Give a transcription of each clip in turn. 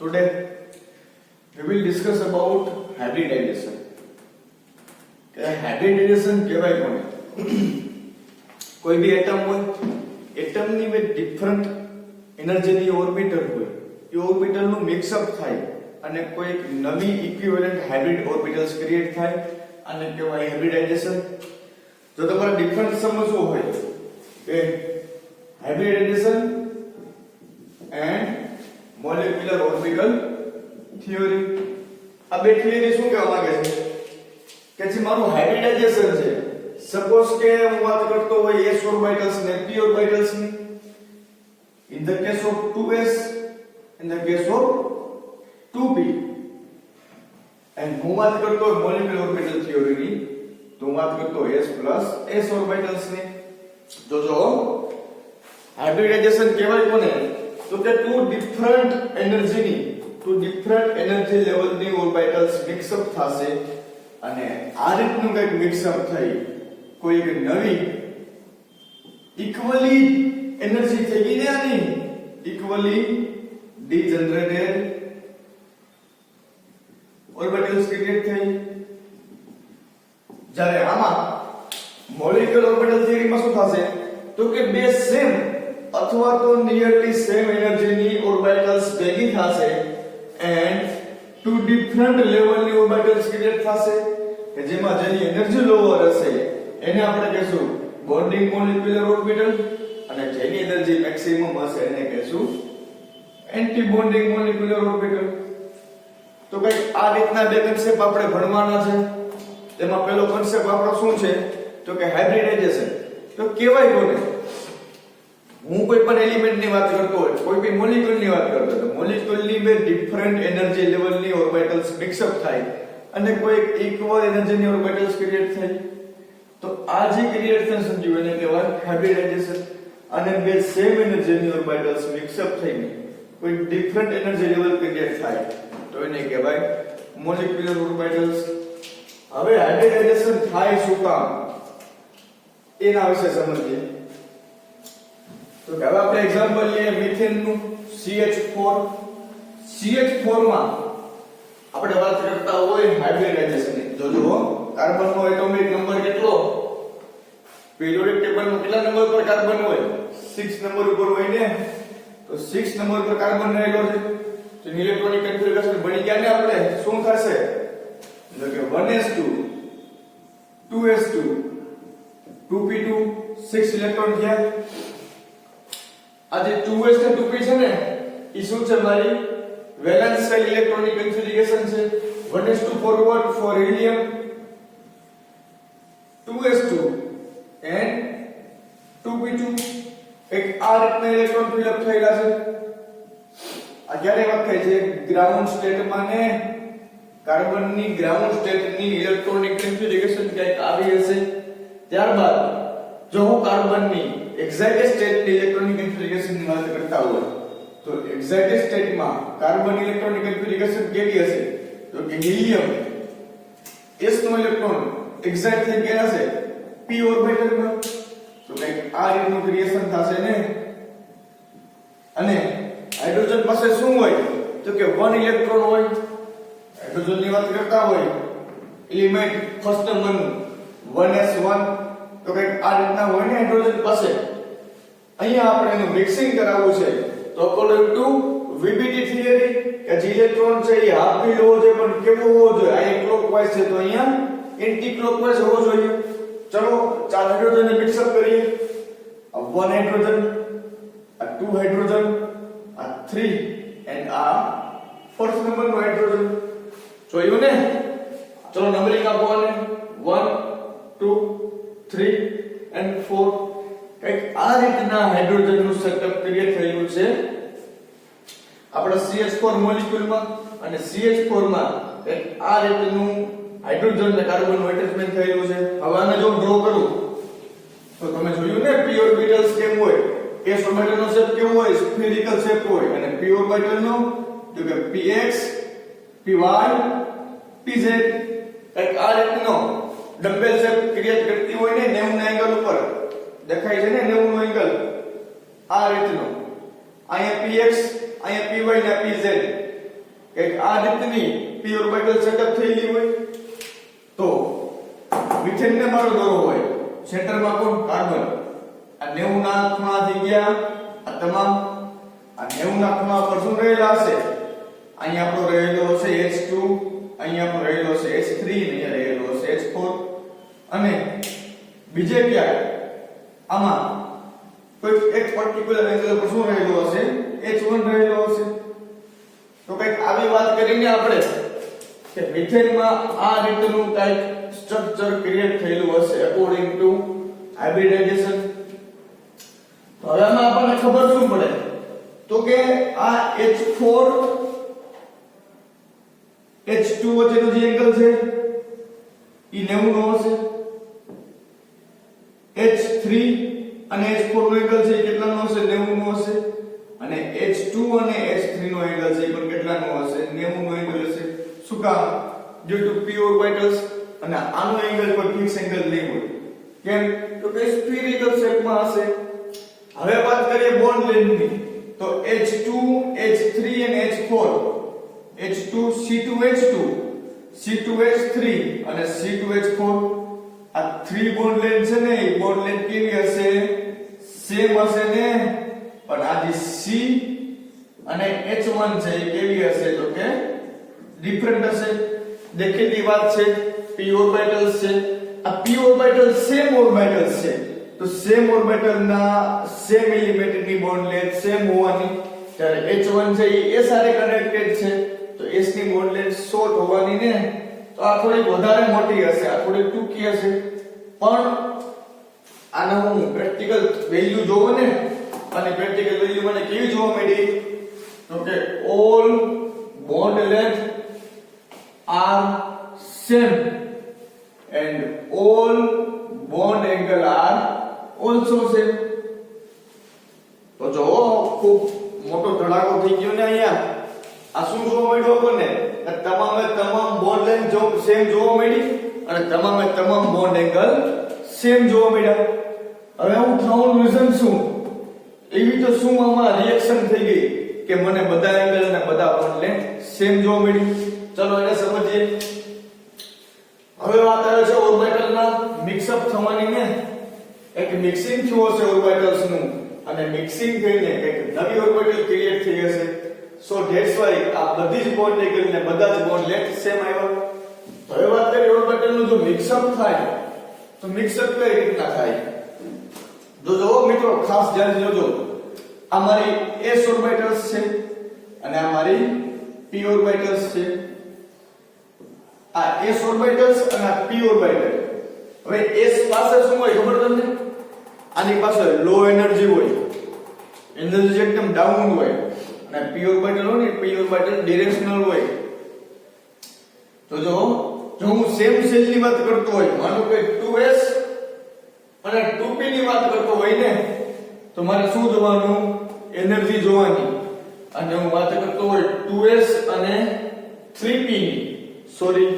Today we will discuss about hybridization. Hybridisation કહેવાય કોને? કોઈ બી એટમ હોય, એટમની બે ડિફરન્ટ એનર્જીની ઓર્બિટલ હોય, એ ઓર્બિટલનું મિક્સઅપ થાય અને કોઈ નવી ઇક્વિવેલન્ટ હાઇબ્રિડ ઓર્બિટલ્સ ક્રિએટ થાય અને કહેવાય હાઇબ્રિડાઇઝેશન. જો તમારે ડિફરન્ટ સમજવું હોય કે hybridisation and molecular orbital theory, આ બે થિયરી શું કહેવા માંગે છે કે જે મારું હાઇબ્રિડાઇઝેશન છે, સપોઝ કે હું વાત કરતો હોય s ઓર્બિટલ્સ ને p ઓર્બિટલ્સ ની, in the case of 2s, in the case of 2p, and હું વાત કરતો હોય મોલેક્યુલર ઓર્બિટલ થિયરી ની, તો હું વાત કરતો s plus s ઓર્બિટલ્સ ની. જો હાઇબ્રિડાઇઝેશન કહેવાય કોને? તો કે ટુ ડિફરન્ટ એનર્જી લેવલની ઓર્બિટલ્સ મિક્સઅપ થશે અને આ રીતનું કંઈક મિક્સઅપ થઈ કોઈ એક નવી ઇક્વલી એનર્જી થઈ ગઈ ને, આની ઇક્વલી ડીજનરેટેડ ઓર્બિટલ્સ ક્રિએટ થઈ. જ્યારે આમાં મોલેક્યુલર ઓર્બિટલ થિયરીમાં શું થશે તો કે બે સેમ અથવા તો નિયરલી સેમ એનર્જીની ઓર્બિટલ્સ ભેગી થશે એન્ડ ટુ ડિફરન્ટ લેવલની ઓર્બિટલ્સ ક્રિએટ થશે કે જેમાં જેની એનર્જી લોઅર હશે એને આપણે કહેશું બોન્ડિંગ મોલેક્યુલર ઓર્બિટલ અને જેની એનર્જી મેક્સિમમ હશે એને કહેશું એન્ટી બોન્ડિંગ મોલેક્યુલર ઓર્બિટલ. તો કઈ આ રીતના બે કન્સેપ્ટ આપણે ભણવાના છે. તેમાં પહેલો કન્સેપ્ટ આપણો શું છે તો કે હાઇબ્રિડાઇઝેશન. તો કહેવાય કોને? હું કોઈ પણ એલિમેન્ટની વાત કરતો હોય, કોઈ બી મોલેક્યુલની વાત કરતો હોય, તો મોલેક્યુલની બે ડિફરન્ટ એનર્જી લેવલની ઓર્બિટલ્સ મિક્સઅપ થાય અને કોઈ ઇક્વલ એનર્જીની ઓર્બિટલ્સ ક્રિએટ થાય. તો આ જે ક્રિએટ થાય સમજ્યું એને કહેવાય હાઇબ્રિડાઇઝેશન. અને બે સેમ એનર્જીની ઓર્બિટલ્સ મિક્સઅપ થઈને કોઈ ડિફરન્ટ એનર્જી લેવલ ક્રિએટ થાય તો એને કહેવાય મોલેક્યુલર ઓર્બિટલ્સ. હવે હાઇબ્રિડાઇઝેશન થાય શું કામ એના વિશે સમજીએ. તો હવે આપણે એક્ઝામ્પલ લઈએ મિથેન નું, CH4 માં આપણે વાત કરતા હોય હાઇબ્રિડાઇઝેશન ની. જો કાર્બન નો એટોમિક નંબર કેટલો? પીરિયોડિક ટેબલમાં કેટલા નંબર પર કાર્બન હોય? 6 નંબર ઉપર હોય ને. તો 6 નંબર પર કાર્બન રહેલો છે. તો ઇલેક્ટ્રોનિક કન્ફિગરેશન બની ગયા ને આપણે શું થશે? એટલે કે 1s2 2s2 2p2 6 ઇલેક્ટ્રોન થયા. આ જે 2s ને 2p છે ને એ શું છે? મારી વેલેન્સ શેલ ઇલેક્ટ્રોનિક કન્ફિગરેશન છે. 1s2 forward four helium, 2s2 and 2p2 એક આ રીતના ઇલેક્ટ્રોન ફિલ અપ થયેલા છે. આ ક્યારે વાત થાય છે? ગ્રાઉન્ડ સ્ટેટમાં ને કાર્બનની ગ્રાઉન્ડ સ્ટેટની ઇલેક્ટ્રોનિક કન્ફિગરેશન કંઈક આવી હશે. ત્યારબાદ જો હું કાર્બનની એક્સાઇટેડ સ્ટેટની ઇલેક્ટ્રોનિક કન્ફિગરેશનની વાત કરતા હોય તો એક્સાઇટેડ સ્ટેટમાં કાર્બન ઇલેક્ટ્રોનિક કન્ફિગરેશન કેવી હશે? તો કે હિલિયમ s નો ઇલેક્ટ્રોન એક્સાઇટ થઈ ગયા હશે p ઓર્બિટલમાં. તો કંઈક આ રીતનું ક્રિએશન થશે ને. અને હાઇડ્રોજન પાસે શું હોય તો કે 1 ઇલેક્ટ્રોન હોય. હાઇડ્રોજનની વાત કરતા હોય એલિમેન્ટ ફર્સ્ટ નંબરનું 1s1, તો કંઈક આ રીતના હોય ને હાઇડ્રોજન પાસે. અહીંયા આપણે એનું મિક્સિંગ કરાવવું છે. તો અકોર્ડિંગ ટુ વીબીટી થિયરી કે જે ઇલેક્ટ્રોન છે એ હાફ ફિલ હોવો જોઈએ, પણ કેવો હોવો જોઈએ? અહીંયા ક્લોકવાઇઝ છે તો અહીંયા એન્ટી ક્લોકવાઇઝ હોવો જોઈએ. ચલો 4 હાઇડ્રોજનને મિક્સઅપ કરીએ. આ 1 હાઇડ્રોજન, આ 2 હાઇડ્રોજન, આ 3 એન્ડ આ ફર્સ્ટ નંબરનું હાઇડ્રોજન. જોયું ને? ચલો નંબરિંગ આપો આને 1 2 3 and 4. કંઈક આ રીતના હાઇડ્રોજનનું સેટઅપ ક્રિએટ થયેલું છે આપણા CH4 મોલેક્યુલમાં. અને CH4 માં કંઈક આ રીતનું હાઇડ્રોજન અને કાર્બનનું એટેચમેન્ટ થયેલું છે. હવે આને જો ડ્રો કરું તો તમે જોયું ને p ઓર્બિટલ્સ કેમ હોય? s ઓર્બિટલનો શેપ કેવો હોય? સ્ફેરિકલ શેપ હોય. અને p ઓર્બિટલનો તો કે px py pz કંઈક આ રીતનો ડમ્બેલ શેપ ક્રિએટ કરતી હોય ને 90 ના એંગલ ઉપર દેખાય છે ને 90 નો એંગલ આ રીતનો. અહીંયા px અહીંયા py ને pz એક આ રીતની p ઓર્બિટલ સેટઅપ થયેલી હોય તો મિથેન ને મારો દોરો હોય સેન્ટરમાં કોણ કાર્બન આ 90 ના ખૂણા થઈ ગયા આ તમામ આ 90 ના ખૂણા પર શું રહેલા હશે અહીંયા આપણો રહેલો હશે H2 અહીંયા આપણો રહેલો હશે H3 અને અહીંયા રહેલો હશે H4 અને બીજે ક્યાં આમાં કોઈ એક પર્ટિક્યુલર એંગલ પર શું રહેલો હશે H1 રહેલો હશે તો કઈક આવી વાત કરીને આપણે કે મિથેનમાં આ રીતનું કઈક સ્ટ્રક્ચર ક્રિએટ થયેલું હશે અકોર્ડિંગ ટુ હાઇબ્રિડાઇઝેશન તો હવે આમાં આપણને ખબર શું પડે તો કે આ H4 H2 વચ્ચેનો જે એંગલ છે ઈ 90 નો હશે H3 અને H4 નો એંગલ છે કેટલાનો હશે 90 નો હશે અને H2 અને H3 નો એંગલ છે પણ કેટલાનો હશે 90 નો એંગલ હશે શું કામ ડ્યુ ટુ p ઓર્બિટલ્સ અને આનો એંગલ કોઈ ફિક્સ એંગલ નહીં હોય કેમ તો કે સ્ફેરિકલ શેપમાં હશે હવે વાત કરીએ બોન્ડ લેન્થની તો H2 H3 અને H4 H2 C2H2 C2H3 અને C2H4 આ 3 બોન્ડ લેન્થ છે ને એ બોન્ડ લેન્થ કેવી હશે સેમ હશે ને પણ આ જે C અને H1 છે એ કેવી હશે તો કે ડિફરન્ટ હશે દેખેલી વાત છે p ઓર્બિટલ્સ છે આ p ઓર્બિટલ સેમ ઓર્બિટલ્સ છે તો સેમ ઓર્બિટલ ના સેમ એલિમેન્ટ ની બોન્ડ લેન્થ સેમ હોવાની ત્યારે H1 છે એ S સાથે કનેક્ટેડ છે તો S ની બોન્ડ લેન્થ શોર્ટ હોવાની ને તો આ થોડી વધારે મોટી હશે આ થોડી ટૂંકી હશે પણ આનો હું પ્રેક્ટિકલ વેલ્યુ જોવો ને અને પ્રેક્ટિકલ વેલ્યુ મને કેવી જોવા મળી તો કે all bond length are same and all bond angle are also same તો જો ખૂબ મોટો ધડાકો થઈ ગયો ને અહીંયા આ શું જોવા મળ્યું આપણને તમામે તમામ બોન્ડ લેન્થ જો સેમ જોવા મળી અને તમામે તમામ બોન્ડ એંગલ સેમ જોવા મળ્યા હવે હું થવાનું રીઝન શું એવી તો શું આમાં રિએક્શન થઈ ગઈ કે મને બધા એંગલ અને બધા બોન્ડ લેન્થ સેમ જોવા મળી ચલો એને સમજીએ હવે વાત આવે છે ઓર્બિટલના મિક્સઅપ થવાની ને એક મિક્સિંગ થયું હશે ઓર્બિટલ્સ નું અને મિક્સિંગ થઈને એક નવી ઓર્બિટલ ક્રિએટ થઈ હશે સો ધેટ્સ વાય આ બધી જ બોન્ડ એંગલ ને બધા જ બોન્ડ લેન્થ સેમ આવ્યા તો હવે વાત કરીએ ઓર્બિટલ નું જો મિક્સઅપ થાય તો મિક્સઅપ કઈ રીતના થાય જો મિત્રો ખાસ ધ્યાન જોજો આ મારી s ઓર્બિટલ્સ છે અને આ મારી p ઓર્બિટલ્સ છે આ s ઓર્બિટલ્સ અને આ p ઓર્બિટલ હવે s પાસે શું હોય ખબર તમને આની પાસે લો એનર્જી હોય એનર્જી એકદમ ડાઉન હોય અને p ઓર્બિટલ હોય ને p ઓર્બિટલ ડિરેક્શનલ હોય તો જો હું સેમ સેલ ની વાત કરતો હોય માનો કે 2s અને 2p ની વાત કરતો હોય ને તો મારે શું જોવાનું એનર્જી જોવાની અને હું વાત કરતો હોય 2s અને 3p ની સોરી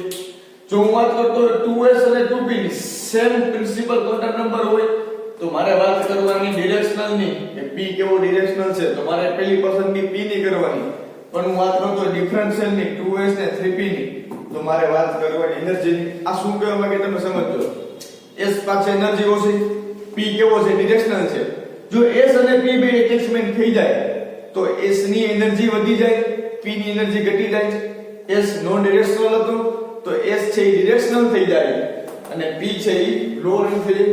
જો હું વાત કરતો હોય 2s અને 2p ની સેમ પ્રિન્સિપલ ક્વોન્ટમ નંબર હોય તો મારે વાત કરવાની ડિરેક્શનલ ની કે p કેવો ડિરેક્શનલ છે તો મારે પહેલી પસંદગી p ની કરવાની પણ હું વાત કરતો ડિફરન્શિયલ ની 2s ને 3p ની તો મારે વાત કરવાની એનર્જી ની આ શું કહેવા માંગે તમે સમજો s પાસે એનર્જી ઓછી p કેવો છે ડિરેક્શનલ છે જો s અને p બે એટેચમેન્ટ થઈ જાય તો s ની એનર્જી વધી જાય p ની એનર્જી ઘટી જાય s નોન ડિરેક્શનલ હતું તો s છે એ ડિરેક્શનલ થઈ જાય અને p છે એ લોઅર થઈ જાય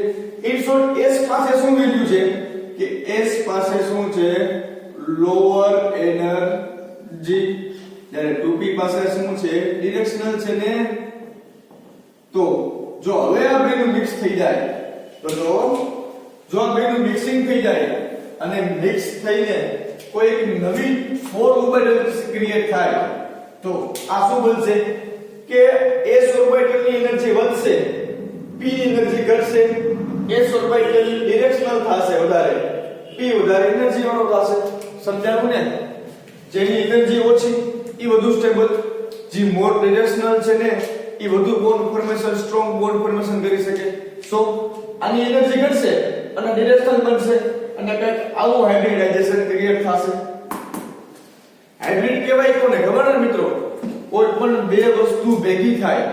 ઇન શોર્ટ s પાસે શું વેલ્યુ છે કે s પાસે શું છે લોઅર એનર્જી જ્યારે 2p પાસે શું છે ડિરેક્શનલ છે ને તો જો હવે આ બેનું મિક્સ થઈ જાય તો જો આ બેનું મિક્સિંગ થઈ જાય અને મિક્સ થઈને કોઈ એક નવી 4 ઓર્બિટલ ક્રિએટ થાય તો આ શું બનશે કે s ઓર્બિટલ ની એનર્જી વધશે p ની એનર્જી ઘટશે s ઓર્બિટલ ડિરેક્શનલ થશે વધારે p વધારે એનર્જી વાળો થશે સમજાયું ને જેની એનર્જી ઓછી ઈ વધુ સ્ટેબલ જે મોર ડિરેક્શનલ છે ને ઈ વધુ bond formation strong bond formation કરી શકે સો આની એનર્જી ઘટશે અને ડિરેક્શનલ બનશે અને કંઈક આવું હાઇબ્રિડાઇઝેશન ક્રિએટ થશે હાઇબ્રિડ કહેવાય કોને ખબર ને મિત્રો? કોઈ પણ બે વસ્તુ ભેગી થાય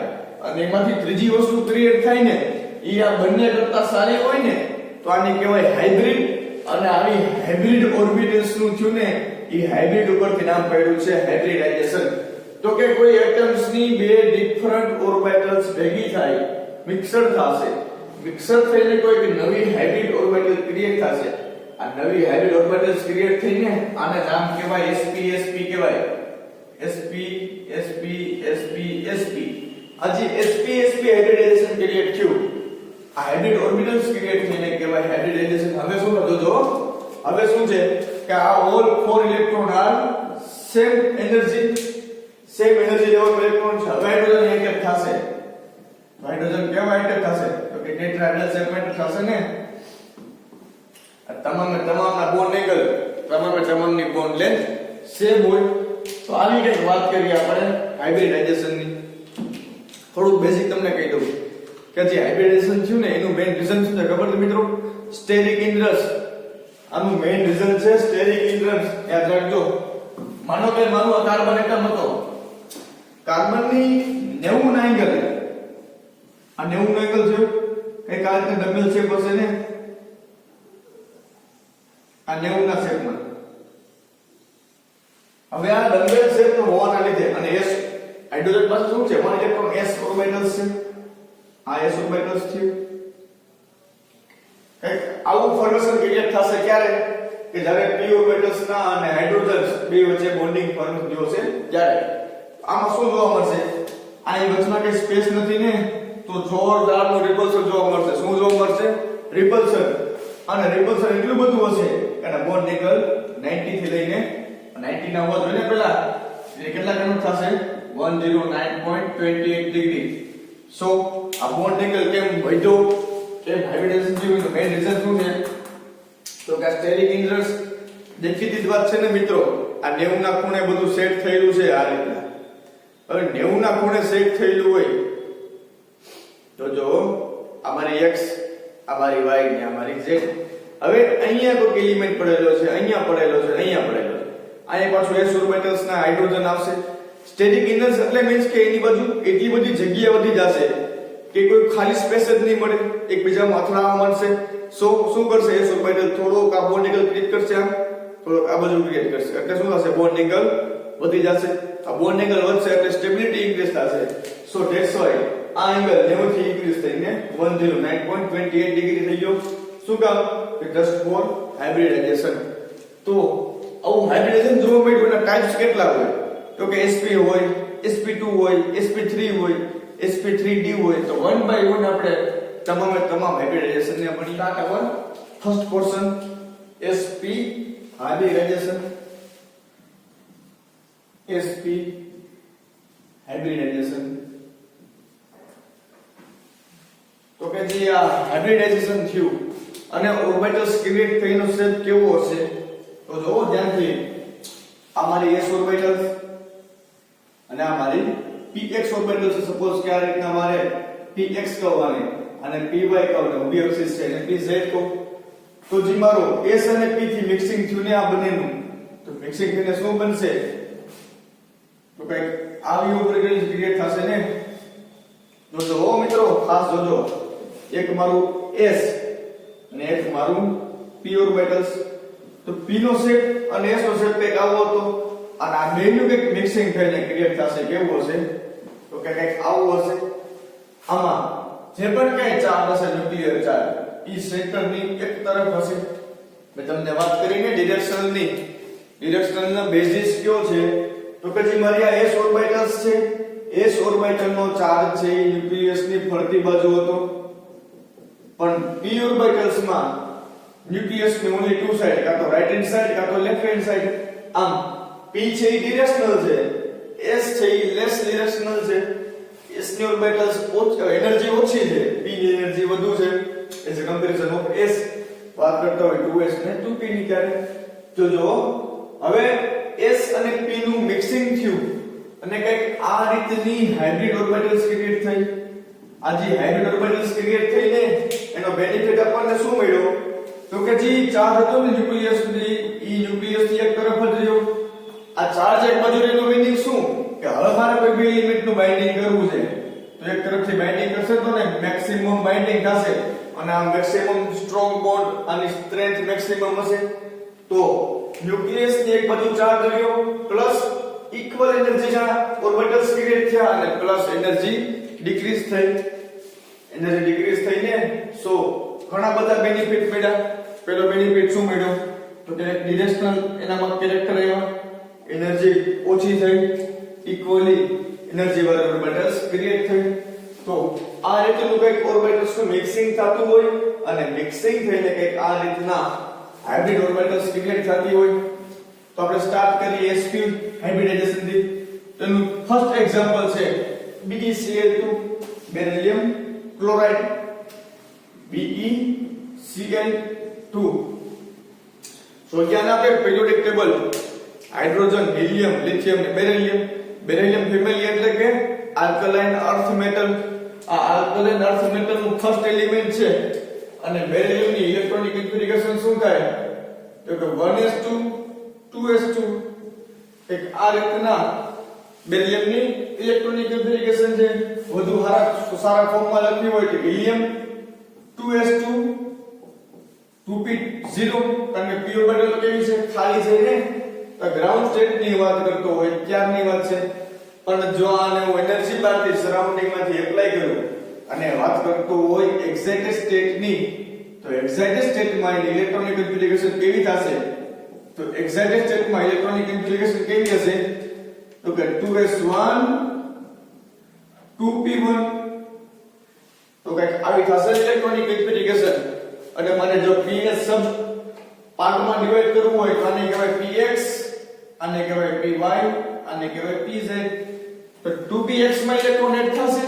અને એમાંથી ત્રીજી વસ્તુ ક્રિએટ થાય ને ઈ આ બંને કરતા સારી હોય ને તો આને કહેવાય હાઇબ્રિડ. અને આવી હાઇબ્રિડ ઓર્બિટલ્સ નું થયું ને ઈ હાઇબ્રિડ ઉપરથી નામ પડ્યું છે હાઇબ્રિડાઇઝેશન. તો કે કોઈ એટમ્સ ની બે ડિફરન્ટ ઓર્બિટલ્સ ભેગી થાય, મિક્સર થશે. મિક્સર થઈને કોઈ નવી હાઇબ્રિડ ઓર્બિટલ ક્રિએટ થશે. આ નવી હાઇબ્રિડ ઓર્બિટલ્સ ક્રિએટ થઈને આને નામ કહેવાય sp sp કહેવાય. sp sp sp sp. આજે sp sp હાઇબ્રિડાઇઝેશન ક્રિએટ થયું. આ હાઇબ્રિડ ઓર્બિટલ્સ ક્રિએટ થઈને કહેવાય હાઇબ્રિડાઇઝેશન. હવે શું થતું જો? હવે શું છે કે આ all 4 electron are same energy level electron છે. હવે હાઇડ્રોજન એટેક થશે. હાઇડ્રોજન કેવા એટેક થશે? તો કે ટેટ્રાહેડ્રલ સેગમેન્ટ થશે ને. તમામના બોન્ડ એંગલ, તમામની બોન્ડ લેન્થ સેમ હોય. તો આવી કંઈક વાત કરીએ આપણે હાઇબ્રિડાઇઝેશનની. થોડુંક બેઝિક તમને કહી દઉં કે જે હાઇબ્રિડાઇઝેશન થયું ને એનું મેઇન રીઝન શું છે ખબર છે મિત્રો? સ્ટેરિક ઇન્ટ્રસ. આનું મેઇન રીઝન છે સ્ટેરિક ઇન્ટ્રસ. યાદ રાખજો. માનો કે મારું આ કાર્બન એટમ હતો. કાર્બનની 90 ના એંગલ, આ 90 નો એંગલ છે કઈ આ રીતે ડબલ શેપ હશે ને, આ 90 ના શેપમાં. હવે આ ડબલ શેપ નો હોવાના લીધે અને s હાઇડ્રોજન પાસે શું છે? 1 ઇલેક્ટ્રોન s ઓર્બિટલ્સ છે. આ s ઓર્બિટલ્સ છે. કઈક આવું ફોર્મેશન ક્રિએટ થશે ક્યારે? કે જ્યારે p ઓર્બિટલ્સ ના અને હાઇડ્રોજન્સ બે વચ્ચે બોન્ડિંગ ફોર્મ થયો છે ત્યારે. આમાં શું જોવા મળશે? આની વચમાં કઈ સ્પેસ નથી ને, તો જોરદારનું રિપલ્સન જોવા મળશે. શું જોવા મળશે? રિપલ્સન. અને રિપલ્સન એટલું બધું હશે કે બોન્ડ એંગલ 90 થી લઈને 90 ના હોવા જોઈએ પેલા એટલે કેટલા કન્વર્ટ થશે? 109.28 ડિગ્રી. સો આ બોન્ડ એંગલ કેમ વધ્યો? કેમ હાઇબ્રિડાઇઝેશન થયું? તો મેઈન રીઝન શું છે? તો કે સ્ટેરિક ઇન્ટ્રસ. દેખીતી જ વાત છે ને મિત્રો. આ 90 ના ખૂણે બધું સેટ થયેલું છે આ રીતના. હવે 90 ના ખૂણે સેટ થયેલું હોય તો જો અમારી x, અમારી y ને અમારી z. હવે અહીંયા કોઈ એલિમેન્ટ પડેલો છે, અહીંયા પડેલો છે, અહીંયા પડેલો છે. અહીંયા પાછું s ઓર્બિટલ્સ ના હાઇડ્રોજન આવશે. સ્ટેરિક ઇન્ટ્રસ એટલે મીન્સ કે એની બાજુ એટલી બધી જગ્યા વધી જશે કે કોઈ ખાલી સ્પેસ જ નહીં મળે, એકબીજામાં અથડાવા માંડશે. શું કરશે? s ઓર્બિટલ થોડો આ બોન્ડ એંગલ ક્રિએટ કરશે, આમ થોડો આ બાજુ ક્રિએટ કરશે. એટલે શું થશે? બોન્ડ એંગલ વધી જશે. આ બોન્ડ એંગલ વધશે એટલે સ્ટેબિલિટી ઇન્ક્રીઝ થશે. સો ધેટ્સ વાય આ એંગલ 90 થી ઇન્ક્રીઝ થઈને 109.28 ડિગ્રી થઈ ગયો. શું કામ? કે જસ્ટ ફોર હાઇબ્રિડાઇઝેશન. તો આવું હાઇબ્રિડાઇઝેશન જોવા મળ્યું એના ટાઇપ્સ કેટલા હોય? તો કે sp હોય, sp2 હોય, sp3 હોય, sp3d હોય. તો 1 by 1 આપણે તમામ હાઇબ્રિડાઇઝેશન ને ભણી સ્ટાર્ટ અવર first portion sp hybridisation. sp hybridisation. તો કે જે આ હાઇબ્રિડાઇઝેશન થયું અને ઓર્બિટલ્સ ક્રિએટ થઈનો શેપ કેવો હશે? તો જોવો ધ્યાનથી. આ મારી s ઓર્બિટલ્સ અને આ મારી px ઓર્બિટલ છે. સપોઝ કે આ રીતના મારે px કહો અને py કહો ને ઉભી એક્સિસ છે અને pz કહો. તો જે મારો s અને p થી મિક્સિંગ થયું ને આ બંનેનું, તો મિક્સિંગ થઈને શું બનશે? તો કઈક આવી ઓર્બિટલ્સ ક્રિએટ થશે ને. જોજો મિત્રો, ખાસ જોજો. એક મારું s અને એક મારું p ઓર્બિટલ્સ. તો p નો શેપ અને s નો શેપ કઈક આવો હતો અને આ બેનું કઈક મિક્સિંગ થઈને ક્રિએટ થશે. કેવું હશે? તો કે કઈક આવું હશે. આમાં જે પણ કઈ ચાર્જ હશે ન્યુક્લિયર ચાર્જ ઈ સેન્ટરની એક તરફ હશે. મેં તમને વાત કરીને ડિરેક્શનલના બેઝિસ કયો છે? તો કે જે મારી આ s ઓર્બિટલ્સ છે, s ઓર્બિટલનો ચાર્જ છે એ ન્યુક્લિયસની ફરતી બાજુ હતો. પણ p ઓર્બિટલ્સમાં ન્યુક્લિયસની ઓન્લી ટુ સાઈડ, કાં તો રાઈટ હેન્ડ સાઈડ કાં તો લેફ્ટ હેન્ડ સાઈડ. આમ p છે એ ડિરેક્શનલ છે, s છે એ લેસ ડિરેક્શનલ છે. s ની ઓર્બિટલ્સ એનર્જી ઓછી છે, p ની એનર્જી વધુ છે. As a comparison of s વાત કરતા હોય 2s ને 2p ની ત્યારે. જો હવે s અને p નું મિક્સિંગ થયું અને કંઈક આ રીતની હાઇબ્રિડ ઓર્બિટલ્સ ક્રિએટ થઈ. આ જે હાઇબ્રિડ ઓર્બિટલ્સ ક્રિએટ થઈને એનો બેનિફિટ આપણને શું મળ્યો? તો કે જે ચાર્જ હતો ને ન્યુક્લિયસ ની, ઈ ન્યુક્લિયસ ની એક તરફ જ રહ્યો આ ચાર્જ એક બાજુ એનો મીનિંગ શું કે હવે મારે કોઈ બે એલિમેન્ટ નું બાઇન્ડિંગ કરવું છે તો એક તરફથી બાઇન્ડિંગ કરશે તો ને મેક્સિમમ બાઇન્ડિંગ થશે અને આ મેક્સિમમ સ્ટ્રોંગ બોન્ડ આની સ્ટ્રેન્થ મેક્સિમમ હશે તો ન્યુક્લિયસ ની એક બાજુ ચાર્જ રહ્યો પ્લસ ઇક્વલ એનર્જી ના ઓર્બિટલ્સ ક્રિએટ થયા અને પ્લસ એનર્જી ડિક્રીઝ થઈને સો ઘણા બધા બેનિફિટ મળ્યા પહેલો બેનિફિટ શું મળ્યો તો કે ડિરેક્શનલ એનામાં કેરેક્ટર આવ્યા એનર્જી ઓછી થઈ ઇક્વલી એનર્જી વાળા ઓર્બિટલ્સ ક્રિએટ થઈ તો આ રીતનું કંઈક ઓર્બિટલ્સ નું મિક્સિંગ થતું હોય અને મિક્સિંગ થઈને કંઈક આ રીતના હાઇબ્રિડ ઓર્બિટલ્સ ક્રિએટ થતી હોય તો આપણે સ્ટાર્ટ કરીએ sp હાઇબ્રિડાઇઝેશન થી તેનું ફર્સ્ટ એક્ઝામ્પલ છે BeCl2 બેરિલિયમ ક્લોરાઇડ BeCl2 સો જ્યાં આપણે પેરિયોડિક ટેબલ હાઇડ્રોજન હિલિયમ લિથિયમ ને બેરિલિયમ ફેમિલી એટલે કે આલ્કલાઇન અર્થ મેટલ આ આલ્કલાઇન અર્થ મેટલ નું ફર્સ્ટ એલિમેન્ટ છે અને બેરિલિયમ ની ઇલેક્ટ્રોનિક કન્ફિગરેશન શું થાય તો કે 1s2 2s2 એક આ રીતના બેરિલિયમ ની ઇલેક્ટ્રોનિક કન્ફિગરેશન છે વધુ સારા ફોર્મમાં લખવી હોય તો હિલિયમ 2s2 2p0 કારણ કે p ઓર્બિટલ કેવી છે ખાલી છે ને તો ગ્રાઉન્ડ સ્ટેટ ની વાત કરતો હોય ત્યારની વાત છે પણ જો આને હું એનર્જી બારથી સરાઉન્ડિંગ માંથી એપ્લાય કરું અને વાત કરતો હોય એક્ઝેક્ટ સ્ટેટ ની તો એક્ઝેક્ટ સ્ટેટ માં ઇલેક્ટ્રોનિક કન્ફિગરેશન કેવી થશે તો એક્ઝેક્ટ સ્ટેટ માં ઇલેક્ટ્રોનિક કન્ફિગરેશન કેવી હશે તો કે 2s1 2p1 તો કઈક આવી થશે ઇલેક્ટ્રોનિક કન્ફિગરેશન અને મારે જો ps સબ પાર્ટમાં ડિવાઇડ કરવું હોય તો આને કહેવાય px આને કહેવાય py આને કહેવાય pz તો 2px માં ઇલેક્ટ્રોન એડ થશે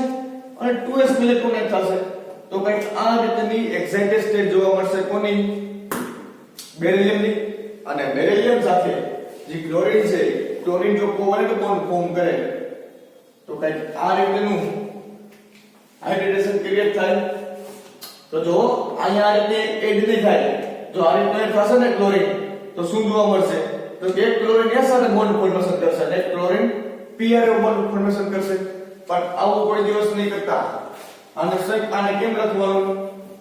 અને 2s માં ઇલેક્ટ્રોન એડ થશે તો કઈક આ રીતની એક્ઝેક્ટ સ્ટેટ જોવા મળશે કોની બેરિલિયમ ની અને બેરિલિયમ સાથે જે ક્લોરીન છે ક્લોરીન જો કોવેલેન્ટ બોન્ડ ફોર્મ કરે તો કઈક આ રીતનું હાઇબ્રિડેશન ક્રિએટ થાય તો જો અહીંયા આ રીતે એડ નહીં થાય જો આ રીતે એડ થશે ને ક્લોરીન તો શું જોવા મળશે તો એક ક્લોરીન s સાથે બોન્ડ ફોર્મેશન કરશે અને એક ક્લોરીન pr બોન્ડ ફોર્મેશન કરશે પણ આવું કોઈ દિવસ નહીં કરતા આને કેમ લખવાનું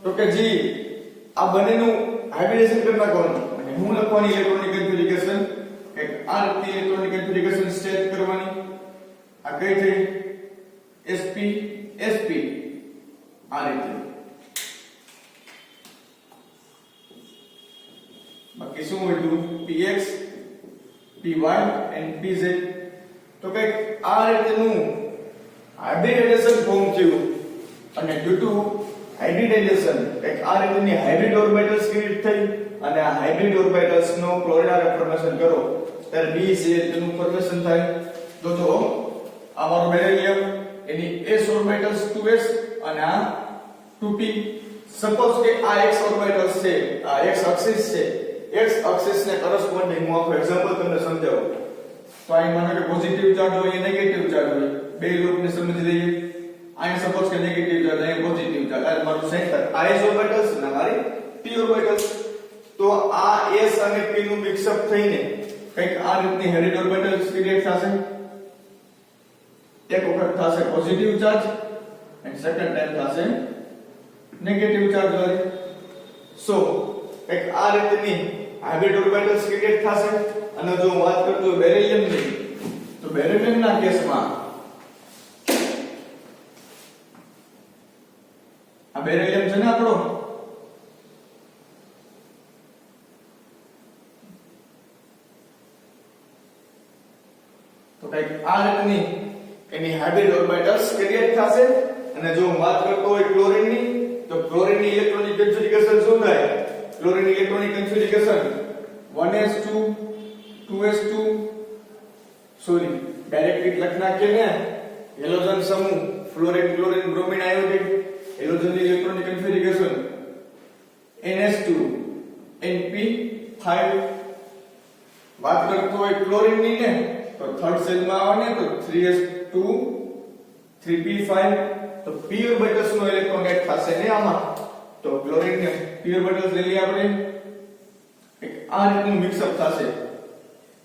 તો કે જી આ બંનેનું હાઇબ્રિડેશન કરી નાખવાનું અને હું લખવાની ઇલેક્ટ્રોનિક કન્ફિગરેશન કે આ રીતે ઇલેક્ટ્રોનિક કન્ફિગરેશન સ્ટેટ કરવાની આ કઈ થઈ sp sp આ રીતે બાકી શું વધ્યું px py and pz તો કઈક આ રીતનું હાઇબ્રિડાઇઝેશન ફોર્મ થયું અને ડ્યુ ટુ હાઇબ્રિડાઇઝેશન કઈક આ રીતની હાઇબ્રિડ ઓર્બિટલ્સ ક્રિએટ થઈ અને આ હાઇબ્રિડ ઓર્બિટલ્સ નો ક્લોરાઇડ ફોર્મેશન કરો ત્યારે BeCl2 નું ફોર્મેશન થાય તો જો આ મારો બેરિલિયમ એની s ઓર્બિટલ્સ 2s અને આ 2p સપોઝ કે આ x ઓર્બિટલ્સ છે આ x એક્સિસ છે x એક્સિસ ને કરસ્પોન્ડિંગ હું આખો એક્ઝામ્પલ તમને સમજાવું તો અહીં માનો કે પોઝિટિવ ચાર્જ હોય નેગેટિવ ચાર્જ હોય બે લૂપને સમજી લઈએ અહીં સપોઝ કે નેગેટિવ ચાર્જ અહીં પોઝિટિવ ચાર્જ આ મારું સેન્ટર આ s ઓર્બિટલ્સ અને મારી p ઓર્બિટલ્સ તો આ s અને p નું મિક્સઅપ થઈને કંઈક આ રીતની હેરિડ ઓર્બિટલ્સ ક્રિએટ થશે એક વખત થશે પોઝિટિવ ચાર્જ અને સેકન્ડ ટાઈમ થશે નેગેટિવ ચાર્જ વાળી સો એક આ રીતની હાઇબ્રિડ ઓર્બિટલ્સ ક્રિએટ થશે અને જો વાત કરતો બેરિલિયમ ની તો બેરિલિયમ ના કેસમાં આ બેરિલિયમ છે ને આપણો તો કઈક આ રીતની એની હાઇબ્રિડ ઓર્બિટલ્સ ક્રિએટ થશે અને જો વાત કરતો હોય ક્લોરીન ની તો ક્લોરીન ની ઇલેક્ટ્રોનિક કન્ફિગરેશન શું થાય chlorine electronic configuration 1s2 2s2 sorry directly લખ નાખીએ ને હેલોજન સમૂહ fluorine chlorine bromine iodine halogen ની ઇલેક્ટ્રોનિક કન્ફિગરેશન ns2 np5 વાત કરતો હોય ક્લોરીન ની ને તો થર્ડ સેલ માં આવે ને તો 3s2 3p5 તો p ઓર્બિટલ્સ નો ઇલેક્ટ્રોન એડ થશે ને આમાં તો ક્લોરીન ને p ઓર્બિટલ્સ લઈ લઈએ આપણે એક આ રીતનું મિક્સઅપ થશે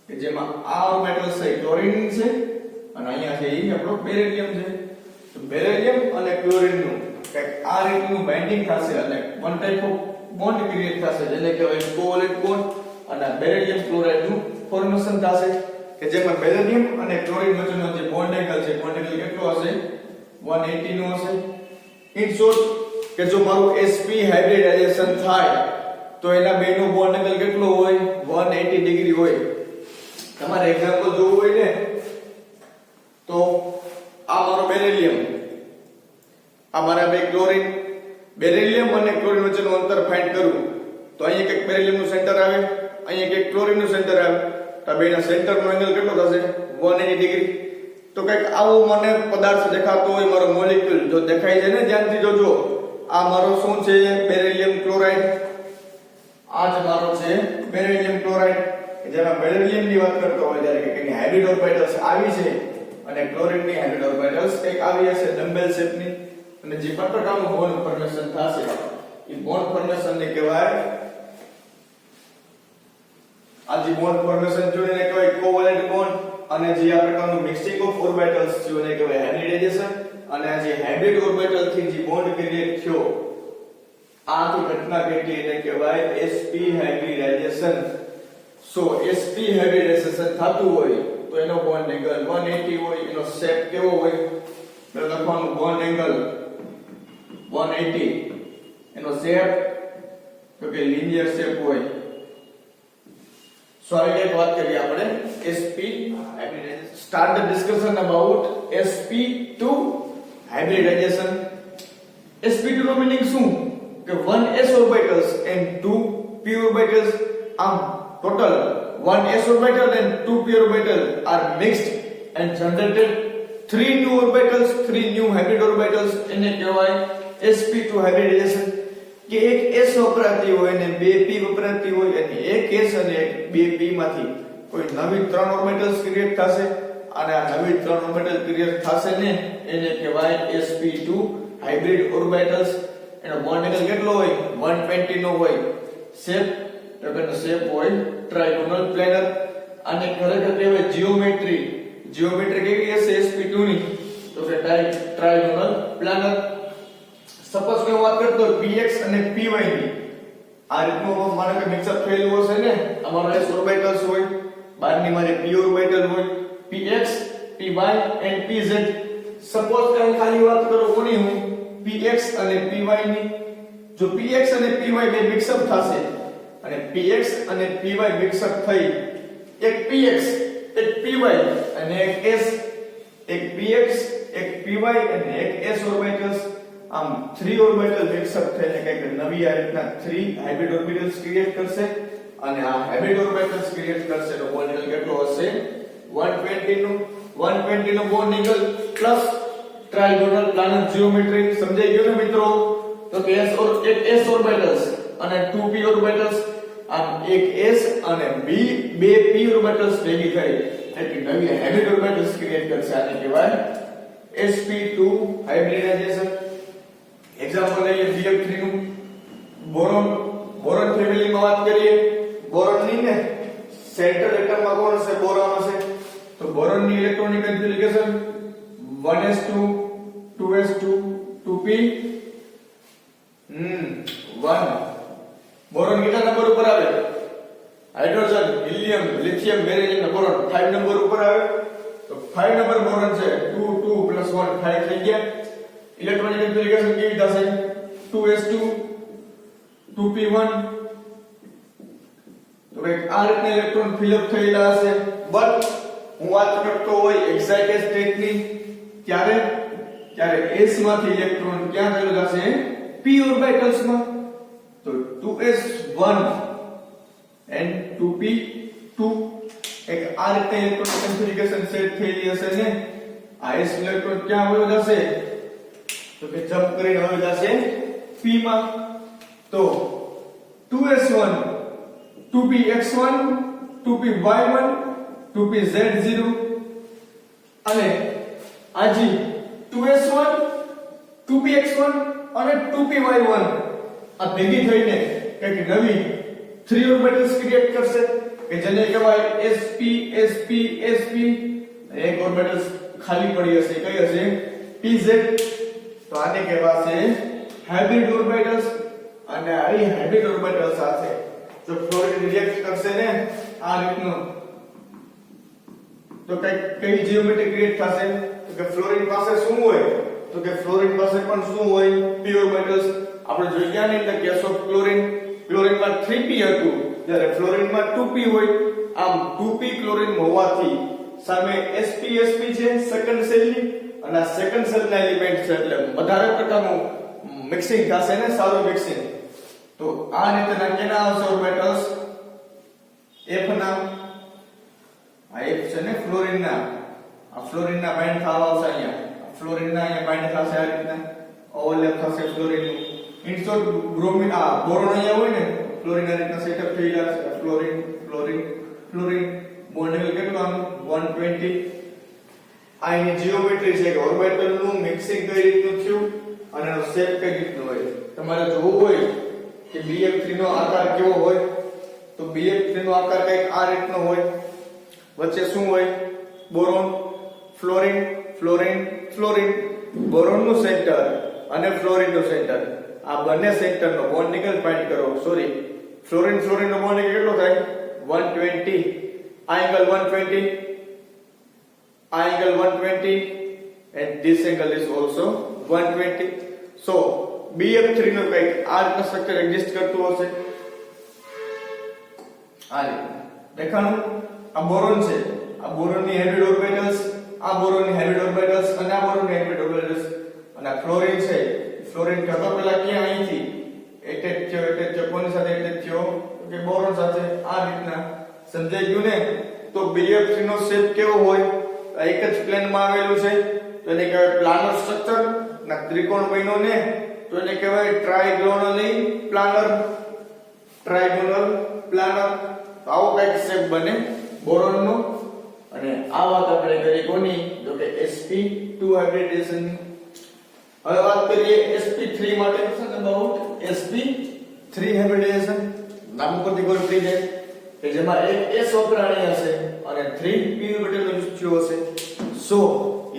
કે જેમાં આ ઓર્બિટલ છે ક્લોરીન છે અને અહીંયા છે એ આપણો બેરિલિયમ છે. તો બેરિલિયમ અને ક્લોરીન નું કંઈક આ રીતનું બાઇન્ડિંગ થશે અને one type of bond create થશે જેને કહેવાય કોવેલેન્ટ બોન્ડ અને બેરિલિયમ ક્લોરાઇડ નું ફોર્મેશન થશે કે જેમાં બેરિલિયમ અને ક્લોરીન વચ્ચેનો જે બોન્ડ એંગલ છે બોન્ડ એંગલ કેટલો હશે 180 નો હશે. ઇન શોર્ટ કે જો મારું sp હાઇબ્રિડાઇઝેશન થાય તો એના બેનો બોન્ડ એંગલ કેટલો હોય 180 ડિગ્રી હોય. તમારે એક્ઝામ્પલ જોવું હોય ને તો આ મારો બેરિલિયમ આ મારા બે ક્લોરીન બેરિલિયમ અને ક્લોરીન વચ્ચેનું અંતર ફાઇન્ડ કરું તો અહીંયા એક બેરિલિયમ નું સેન્ટર આવે અહીંયા એક ક્લોરીન નું સેન્ટર આવે તો બેના સેન્ટર નો એંગલ કેટલો થશે 180 ડિગ્રી. તો કંઈક આવો મને પદાર્થ દેખાતો હોય મારો મોલેક્યુલ જો દેખાય છે ને ધ્યાનથી જોજો આ મારો શું છે બેરિલિયમ ક્લોરાઇડ આ જ મારો છે બેરિલિયમ ક્લોરાઇડ જેમાં બેરિલિયમ ની વાત કરતો હોય ત્યારે કે એની હાઇબ્રિડ ઓર્બિટલ્સ આવી છે અને ક્લોરીન ની હાઇબ્રિડ ઓર્બિટલ્સ કંઈક આવી હશે ડમ્બેલ શેપની અને જે પણ પ્રકારનું બોન્ડ ફોર્મેશન થશે એ બોન્ડ ફોર્મેશન ને કહેવાય આ જે બોન્ડ ફોર્મેશન છે એને કહેવાય કોવેલેન્ટ બોન્ડ અને જે આ પ્રકારનું મિક્સિંગ ઓફ ઓર્બિટલ્સ છે એને કહેવાય હાઇબ્રિડાઇઝેશન અને આ જે હાઇબ્રિડ ઓર્બિટલ થી જે બોન્ડ ક્રિએટ થયો આ જે ઘટના ઘટી એને કહેવાય sp હાઇબ્રિડાઇઝેશન. સો sp હાઇબ્રિડાઇઝેશન થતું હોય તો એનો બોન્ડ એંગલ 180 હોય એનો શેપ કેવો હોય તો લખવાનું બોન્ડ એંગલ 180 એનો શેપ તો કે લિનિયર શેપ હોય. So એક વાત કરીએ આપણે sp hybridization. Start the discussion about sp2 hybridization. sp2 નો મીનિંગ શું કે 1 s orbitals and 2 p orbitals are total 1 s orbital and 2 p orbital are mixed and generated 3 new orbitals 3 new hybrid orbitals એને કહેવાય sp2 hybridization. કે એક s વપરાતી હોય અને બે p વપરાતી હોય અને એક s અને બે p માંથી કોઈ નવી 3 ઓર્બિટલ્સ ક્રિએટ થશે અને આ નવી 3 ઓર્બિટલ ક્રિએટ થશે ને એને કહેવાય sp2 હાઇબ્રિડ ઓર્બિટલ્સ. એનો બોન્ડ એંગલ કેટલો હોય 120 નો હોય. શેપ તો કે શેપ હોય ટ્રાયગોનલ પ્લેનર અને ખરેખર કહેવાય જીઓમેટ્રી કેવી હશે sp2 ની તો કે ટ્રાયગોનલ પ્લેનર. સપોઝ કે હું વાત કરતો px અને py ની આ રીતનું માનો કે મિક્સઅપ થયેલું હશે ને અમારો s ઓર્બિટલ્સ હોય બહારની મારે p ઓર્બિટલ હોય px py and pz. Suppose કે ખાલી વાત કરું કોની હું px અને py ની જો px અને py બે મિક્સઅપ થશે અને px અને py મિક્સઅપ થઈ એક px એક py અને એક s એક px એક py અને એક s ઓર્બિટલ્સ આમ 3 ઓર્બિટલ મિક્સઅપ થઈને કંઈક નવી આ રીતના 3 હાઇબ્રિડ ઓર્બિટલ્સ ક્રિએટ કરશે અને આ હાઇબ્રિડ ઓર્બિટલ્સ ક્રિએટ કરશે તો બોન્ડ એંગલ કેટલો હશે 120 નો bond angle plus trigonal planar geometry. સમજાઈ ગયું ને મિત્રો? તો કે s ઓર્બિટલ્સ અને 2 p ઓર્બિટલ્સ આમ એક s અને બે p ઓર્બિટલ્સ ભેગી થઈ એક નવી હાઇબ્રિડ ઓર્બિટલ્સ ક્રિએટ કરશે આને કહેવાય sp2 હાઇબ્રિડાઇઝેશન. એક્ઝામ્પલ લઈએ BF3 નું બોરોન ફેમિલીમાં વાત કરીએ બોરોન ની ને સેન્ટ્રલ એટમમાં કોણ હશે બોરોન હશે તો બોરોન ની electronic configuration 1s2 2s2 2p 1. Boron કેટલા નંબર ઉપર આવે hydrogen helium lithium beryllium boron 5 number ઉપર આવે તો 5 નંબર બોરોન છે 2 2 + 1 5 થઈ ગયા. ઇલેક્ટ્રોનિક કન્ફિગરેશન કેવી થશે 2s2 2p1 તો ભાઈ આ રીતના ઇલેક્ટ્રોન ફિલ અપ થયેલા હશે. બટ હું વાત કરતો હોય એક્સાઇટેડ સ્ટેટની ત્યારે s માંથી ઇલેક્ટ્રોન ક્યાં ગયેલો હશે p ઓર્બિટલ્સ માં તો 2s1 and 2p2 એક આ રીતે ઇલેક્ટ્રોન કન્ફિગરેશન સેટ થયેલી હશે ને આ s ઇલેક્ટ્રોન ક્યાં વયો જશે તો કે જમ્પ કરીને હવે જશે p માં તો 2s1 2px1 2py1 2pz0 અને આજી 2s1 2px1 અને 2py1 આ ભેગી થઈને એક નવી 3 ઓર્બિટલ્સ ક્રિએટ કરશે કે જેને કહેવાય sp sp sp એક ઓર્બિટલ ખાલી પડી હશે કઈ હશે pz તો આને કહેવાશે હાઇબ્રિડ ઓર્બિટલ્સ અને આ હાઇબ્રિડ ઓર્બિટલ સાથે જો ફ્લોરિન રિએક્ટ કરશે ને આ રીતનું તો કઈ જીઓમેટ્રી ક્રિએટ થશે તો કે ફ્લોરિન પાસે શું હોય તો કે ફ્લોરિન પાસે પણ શું હોય p ઓર્બિટલ્સ આપણે જોઈ ગયા ને એટલે કેસ ઓફ ક્લોરીન ક્લોરીનમાં 3p હતું જ્યારે ફ્લોરિનમાં 2p હોય આમ 2p ક્લોરીન હોવાથી સામે sp sp છે સેકન્ડ સેલની અને આ સેકન્ડ સેલના એલિમેન્ટ છે એટલે વધારે પ્રકારનું મિક્સિંગ થશે ને સારું મિક્સિંગ તો આ રીતના કેના આવશે ઓર્બિટલ્સ f ના આ f છે ને ફ્લોરિનના આ ફ્લોરિનના બાઇન્ડ થવા આવશે અહીંયા ફ્લોરિનના અહીંયા બાઇન્ડ થશે આ રીતના ઓવરલેપ થશે ફ્લોરિનનું ઇનશોર્ટ બ્રોમિન આ બોરોન અહીંયા હોય ને ફ્લોરિન આ રીતના સેટઅપ થયેલા છે fluorine fluorine fluorine bond level કેટલું આનું 120 આ એની જીઓમેટ્રી છે કે ઓર્બિટલ નું મિક્સિંગ કઈ રીતનું થયું અને એનો શેપ કઈ રીતનો હોય તમારે જોવું હોય કે BF3 નો આકાર કેવો હોય તો BF3 નો આકાર કંઈક આ રીતનો હોય વચ્ચે શું હોય boron fluorine fluorine fluorine boron નું સેન્ટર અને ફ્લોરિન નું સેન્ટર આ બંને સેન્ટર નો બોન્ડ નિકલ ફાઇન્ડ કરો સોરી ફ્લોરિન ફ્લોરિન નો બોન્ડ કેટલો થાય 120 આ એંગલ 120 આ angle 120 and this angle is also 120 so BF3 નો કંઈક આ રીતનું સ્ટ્રક્ચર એક્ઝિસ્ટ કરતું હશે આ રીતે દેખાણું આ બોરોન છે આ બોરોનની હાઇબ્રિડ ઓર્બિટલ્સ આ બોરોનની હાઇબ્રિડ ઓર્બિટલ્સ અને આ બોરોનની હાઇબ્રિડ ઓર્બિટલ્સ અને આ ફ્લોરિન છે ફ્લોરિન કરતા પહેલા ક્યાં અહીંથી એટેચ થયો કોની સાથે એટેચ થયો કે બોરોન સાથે આ રીતના સમજાઈ ગયું ને તો BF3 નો શેપ કેવો હોય એક જ પ્લેન માં આવેલું છે તો એને કહેવાય પ્લાનર સ્ટ્રક્ચર ના ત્રિકોણ બન્યો ને તો એને કહેવાય ટ્રાયગોનલી પ્લાનર ટ્રાયગોનલ પ્લાનર આવો કંઈક શેપ બને બોરોન નો અને આ વાત આપણે કરી કોની તો કે sp2 હાઇબ્રિડેશન હવે વાત કરીએ sp3 માટે શું અબાઉટ sp3 હાઇબ્રિડેશન નામ ઉપરથી કોઈ થઈ જાય કે જેમાં એક s વપરાણી હશે અને 3 p ઓર્બિટલ યુઝ થયો હશે so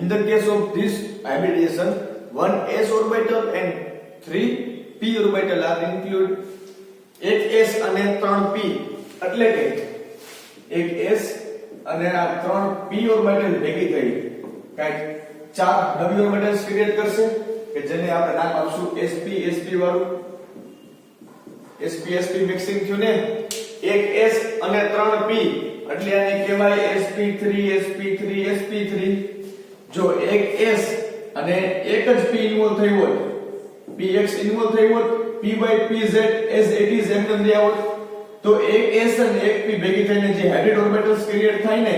in the case of this hybridization one s orbital and 3 p orbital are included એક s અને 3 p એટલે કે એક s અને આ 3 p ઓર્બિટલ ભેગી થઈ કાઈ ચાર નવી ઓર્બિટલ્સ ક્રિએટ કરશે કે જેને આપણે નામ આપશું sp sp વાળું sp sp મિક્સિંગ થયું ને એક s અને 3 p એટલે આને કહેવાય sp3 sp3 sp3 જો એક s અને એક જ p ઇન્વોલ્વ થઈ હોય px ઇન્વોલ્વ થઈ હોય p/pz as it is એમ ન રહ્યા હોય તો એક s અને એક p ભેગી થઈને જે હાઇબ્રિડ ઓર્બિટલ્સ ક્રિએટ થાય ને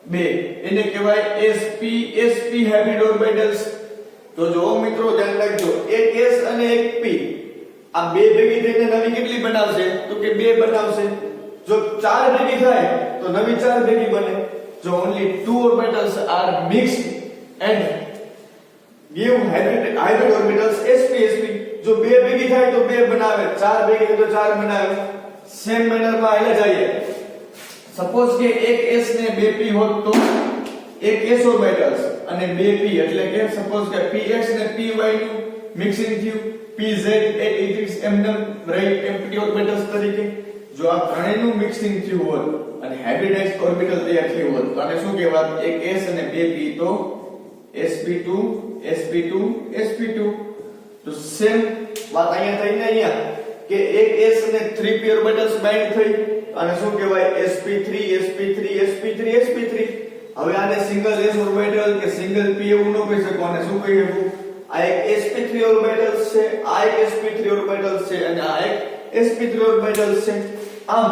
બે એને કહેવાય sp sp હાઇબ્રિડ ઓર્બિટલ્સ તો જો મિત્રો ધ્યાન રાખજો એક s અને એક p આ બે ભેગી થઈને નવી કેટલી બનાવશે તો કે બે બનાવશે જો ચાર ભેગી થાય તો નવી ચાર ભેગી બને જો only two orbitals are mixed and give hybrid orbitals sp sp જો બે ભેગી થાય તો બે બનાવે ચાર ભેગી થાય તો ચાર બનાવે સેમ મેનર માં આલે જઈએ સપોઝ કે એક s ને બે p હોત તો એક s ઓર્બિટલ્સ અને બે p એટલે કે સપોઝ કે px ને py નું મિક્સિંગ થયું pz it is right empty orbitals તરીકે જો આ ત્રણેયનું મિક્સિંગ થયું હોત અને હાઇબ્રિડાઇઝ્ડ ઓર્બિટલ તૈયાર થયું હોત તો આને શું કહેવાય એક s અને બે p તો sp2 sp2 sp2 તો સેમ વાત અહીંયા થઈ ને અહીંયા કે એક s અને 3p ઓર્બિટલ્સ બાઇન્ડ થઈ અને શું કહેવાય sp3 sp3 sp3 sp3 હવે આને સિંગલ s ઓર્બિટલ કે સિંગલ p એવું ન કહી શકો અને શું કહી શકું આ એક sp3 ઓર્બિટલ્સ છે આ એક sp3 ઓર્બિટલ્સ છે અને આ એક sp3 ઓર્બિટલ્સ છે આમ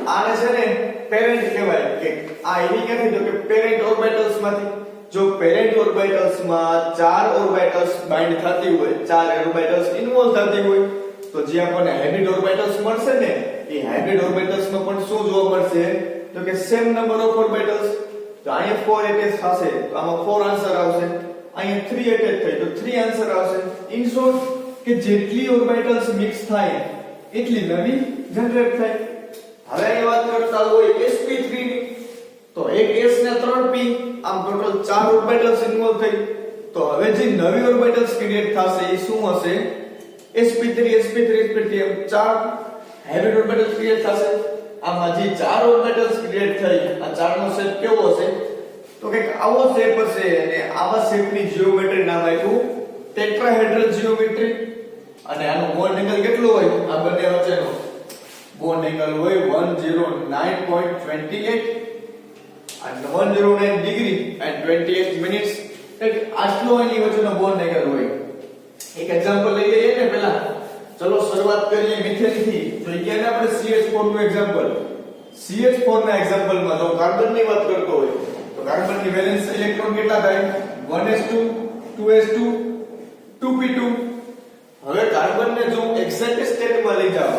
આને છે ને પેરેન્ટ કહેવાય કે આ એની ક્યાંથી તો કે પેરેન્ટ ઓર્બિટલ્સ માંથી જો પેરેન્ટ ઓર્બિટલ્સ માં ચાર ઓર્બિટલ્સ બાઇન્ડ થતી હોય ચાર ઓર્બિટલ્સ ઇન્વોલ્વ થતી હોય તો જે આપણને હાઇબ્રિડ ઓર્બિટલ્સ મળશે ને એ હાઇબ્રિડ ઓર્બિટલ્સ માં પણ શું જોવા મળશે તો કે સેમ નંબર ઓફ ઓર્બિટલ્સ તો અહીંયા 4 એટેચ થશે તો આમાં 4 આન્સર આવશે અહીંયા 3 એટેચ થઈ તો 3 આન્સર આવશે ઇન શોર્ટ કે જેટલી ઓર્બિટલ્સ મિક્સ થાય એટલી નવી જનરેટ થાય હવે અહીં વાત કરતા હોય sp3 ની, તો એક s ને 3 p, આમ ટોટલ 4 ઓર્બિટલ્સ ઇન્વોલ્વ થઈ. તો હવે જે નવી ઓર્બિટલ્સ ક્રિએટ થશે એ શું હશે? sp3 sp3 sp3 એમ 4 હાઇબ્રિડ ઓર્બિટલ્સ ક્રિએટ થશે. આમાં જે 4 ઓર્બિટલ્સ ક્રિએટ થઈ, આ 4 નો શેપ કેવો હશે? તો કંઈક આવો શેપ હશે, અને આવા શેપની જીઓમેટ્રી નામ આપ્યું ટેટ્રાહેડ્રલ જીઓમેટ્રી. અને આનો બોન્ડ એંગલ કેટલો હોય? આ બંને વચ્ચેનો બોન્ડ એંગલ હોય 109.28 and 109 degree and 28 minutes. એક આટલો એની વચ્ચેનો બોન્ડ એંગલ હોય. એક એક્ઝામ્પલ લઈ લઈએ ને પહેલા. ચલો શરૂઆત કરીએ મિથેન થી. તો અહીંયા આપણે CH4 નું એક્ઝામ્પલ. CH4 ના એક્ઝામ્પલમાં જો કાર્બનની વાત કરતો હોય તો કાર્બનની વેલેન્સ ઇલેક્ટ્રોન કેટલા થાય? 1s2 2s2 2p2. હવે કાર્બનને જો એક્ઝેક્ટ સ્ટેટમાં લઈ જાવ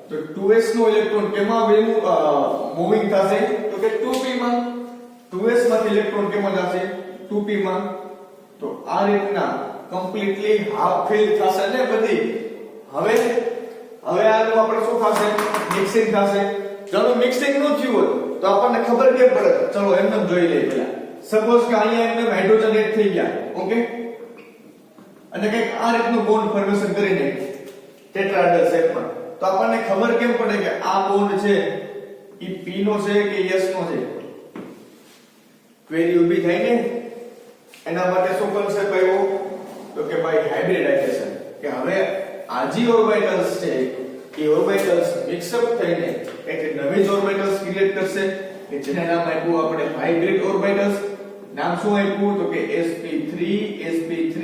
તો 2s નો ઇલેક્ટ્રોન કેમાં મૂવિંગ થશે? તો કે 2p માં. 2s માંથી ઇલેક્ટ્રોન કેમાં જશે? 2p માં. તો આ રીતના કમ્પ્લીટલી હાફ ફિલ થશે ને બધી. હવે આનું આપણે શું થશે? મિક્સિંગ થશે. જો મિક્સિંગ ન થયું હોય તો આપણને ખબર કેમ પડે? ચલો એમને જોઈ લઈએ પહેલા. સપોઝ કે અહીંયા એમને હાઇડ્રોજન એડ થઈ ગયા, ઓકે, અને કંઈક આ રીતનું બોન્ડ ફોર્મેશન કરીને ટેટ્રાહેડ્રલ શેપમાં, તો આપણને ખબર કેમ પડે કે આ બોન્ડ છે એ p નો છે કે s નો છે? ક્વેરી ઊભી થાય ને. એના માટે શું કોન્સેપ્ટ આવ્યો? તો કે ભાઈ હાઇબ્રિડાઇઝેશન. કે હવે આ જે ઓર્બિટલ્સ છે એ ઓર્બિટલ્સ મિક્સઅપ થઈને એક નવી જ ઓર્બિટલ્સ ક્રિએટ કરશે કે જેને નામ આપ્યું આપણે હાઇબ્રિડ ઓર્બિટલ્સ. નામ શું આપ્યું? તો કે sp3 sp3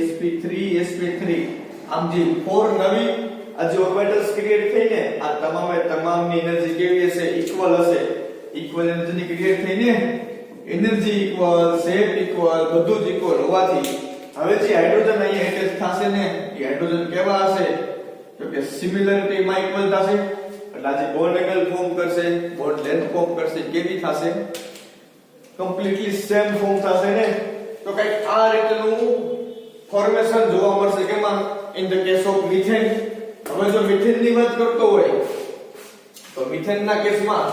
sp3 sp3. આમ જે 4 નવી આ જે ઓર્બિટલ્સ ક્રિએટ થઈને આ તમામની એનર્જી કેવી હશે? ઇક્વલ હશે. ઇક્વલ એનર્જીની ક્રિએટ થઈને એનર્જી ઇક્વલ, શેપ ઇક્વલ, બધું જ ઇક્વલ હોવાથી હવે જે હાઇડ્રોજન અહીંયા એટેચ થશે ને એ હાઇડ્રોજન કેવા હશે? તો કે સિમિલરિટી માં ઇક્વલ થશે. એટલે આ જે બોન્ડ એંગલ ફોર્મ કરશે, બોન્ડ લેન્થ ફોર્મ કરશે, કેવી થશે? કમ્પ્લીટલી સેમ ફોર્મ થશે ને. તો કંઈક આ રીતનું ફોર્મેશન જોવા મળશે. કેમાં? In the case of methane. હવે જો મિથેન ની વાત કરતો હોય તો મિથેન ના કેસમાં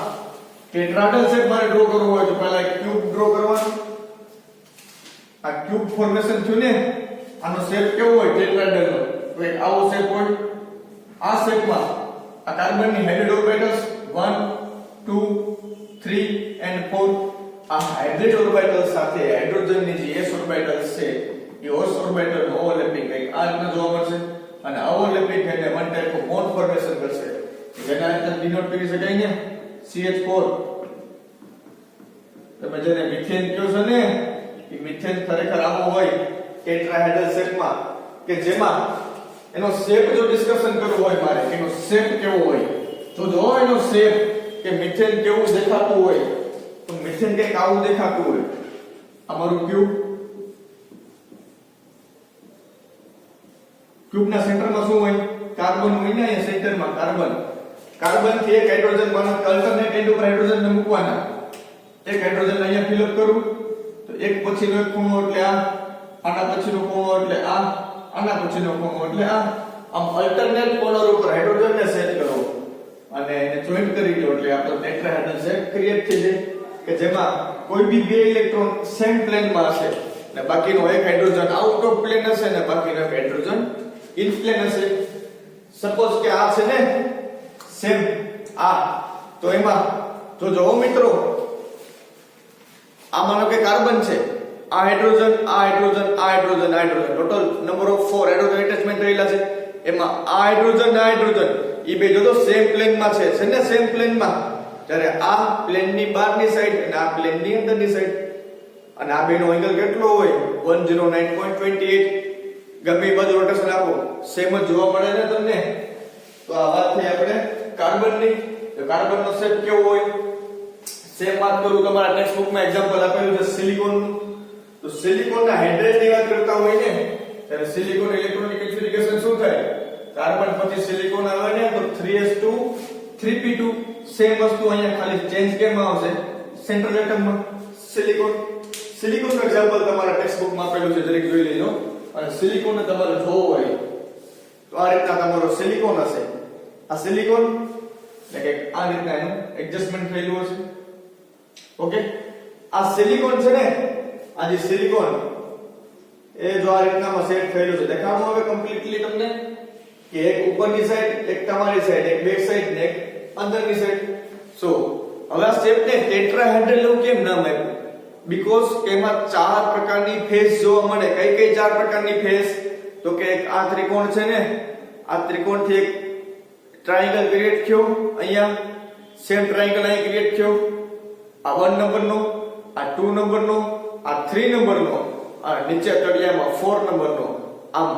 ટેટ્રાહેડ્રલ શેપ મારે ડ્રો કરવો હોય તો પહેલા એક ક્યુબ ડ્રો કરવાનો. આ ક્યુબ ફોર્મેશન થયું ને, આનો શેપ કેવો હોય? ટેટ્રાહેડ્રલ નો. તો એક આવો શેપ હોય. આ શેપમાં આ કાર્બનની હાઇબ્રિડ ઓર્બિટલ્સ 1 2 3 and 4, આ હાઇબ્રિડ ઓર્બિટલ સાથે હાઇડ્રોજનની જે s ઓર્બિટલ્સ છે એ s ઓર્બિટલ નો ઓવરલેપિંગ કંઈક આ રીતના જોવા મળશે. અને ઓવરલેપિંગ થઈને one type of bond formation કરશે જેના રીતે ડિનોટ કરી શકાય ને CH4. તમે જેને મિથેન કહો છો ને એ મિથેન ખરેખર આવો હોય ટેટ્રાહેડ્રલ શેપમાં, કે જેમાં એનો શેપ જો ડિસ્કશન કરવું હોય મારે, એનો શેપ કેવો હોય તો જો એનો શેપ કે મિથેન કેવું દેખાતું હોય તો મિથેન કંઈક આવું દેખાતું હોય. અમારું ક્યુબના સેન્ટરમાં શું હોય? કાર્બન હોય ને. અહીંયા સેન્ટરમાં કાર્બન થી એક હાઇડ્રોજન માનો અલ્ટરનેટ એન્ડ ઉપર હાઇડ્રોજન ને મૂકવાના. એક હાઇડ્રોજન અહીંયા ફિલ અપ કરું તો એક પછીનો એક ખૂણો એટલે આ, આના પછીનો ખૂણો એટલે આ, આના પછીનો ખૂણો એટલે આ. આમ અલ્ટરનેટ કોર્નર ઉપર હાઇડ્રોજન ને સેટ કરો અને એને જોઈન્ટ કરી દો એટલે આપણો ટેટ્રાહેડ્રલ શેપ ક્રિએટ થઈ જાય કે જેમાં કોઈ બી બે ઇલેક્ટ્રોન સેમ પ્લેનમાં હશે અને બાકીનો એક હાઇડ્રોજન આઉટ ઓફ પ્લેન હશે ને બાકીનો એક હાઇડ્રોજન ઇન પ્લેન હશે. સપોઝ કે આ છે ને સેમ આ, તો એમાં જો જો મિત્રો આ માનો કે કાર્બન છે, આ હાઇડ્રોજન આ હાઇડ્રોજન આ હાઇડ્રોજન આ hydrogen total number of 4 hydrogen attachment રહેલા છે. એમાં આ હાઇડ્રોજન આ હાઇડ્રોજન ઈ બે જો તો સેમ પ્લેનમાં છે ને સેમ પ્લેનમાં, ત્યારે આ પ્લેનની બહારની સાઈડ અને આ પ્લેનની અંદરની સાઈડ અને આ બેનો એંગલ કેટલો હોય 109.28. ગમે એ બાજુ રોટેશન આપો સેમ જ જોવા મળે ને તમને. તો આ વાત થઈ આપણે કાર્બનની. તો કાર્બનનો શેપ કેવો હોય? સેમ વાત કરું તમારા ટેક્સ્ટ બુકમાં એક્ઝામ્પલ આપેલું છે સિલિકોનનું. તો સિલિકોનના હાઇડ્રેટની વાત કરતા હોય ને ત્યારે સિલિકોન ઇલેક્ટ્રોનિક એસિડિફિકેશન શું થાય? કાર્બન પછી સિલિકોન આવે ને તો 3s2 3p2. સેમ વસ્તુ અહીંયા ખાલી ચેન્જ કેમ આવશે? સેન્ટ્રલ એટમમાં સિલિકોનનું એક્ઝામ્પલ તમારા ટેક્સ્ટ બુકમાં આપેલું છે, જરીક જોઈ લેજો. અને સિલિકોનને તમારે જોવો હોય તો આ રીતના તમારો સિલિકોન હશે. આ સિલિકોન એટલે કે આ રીતના એનું એડજસ્ટમેન્ટ થયેલું હશે. ઓકે, આ સિલિકોન છે ને, આ જે સિલિકોન એ જો આ રીતનામાં સેટ થયેલું છે, દેખાડું હવે કમ્પ્લીટલી તમને કે એક ઉપરની સાઈડ, એક તમારી સાઈડ, એક બેક સાઈડ ને એક અંદરની સાઈડ. સો હવે આ શેપને ટેટ્રાહેડ્રલ એવું કેમ નામ આપ્યું? બીકોઝ કે એમાં ચાર પ્રકારની ફેસ જોવા મળે. કઈ કઈ ચાર પ્રકારની ફેસ? તો કે એક આ ત્રિકોણ છે ને, આ ત્રિકોણથી એક ટ્રાયેંગલ ક્રિએટ થયો, અહીંયા સેમ ટ્રાયેંગલ અહીં ક્રિએટ થયો, આ 1 નંબરનો, આ 2 નંબરનો, આ 3 નંબરનો, આ નીચે તળિયામાં 4 નંબરનો. આમ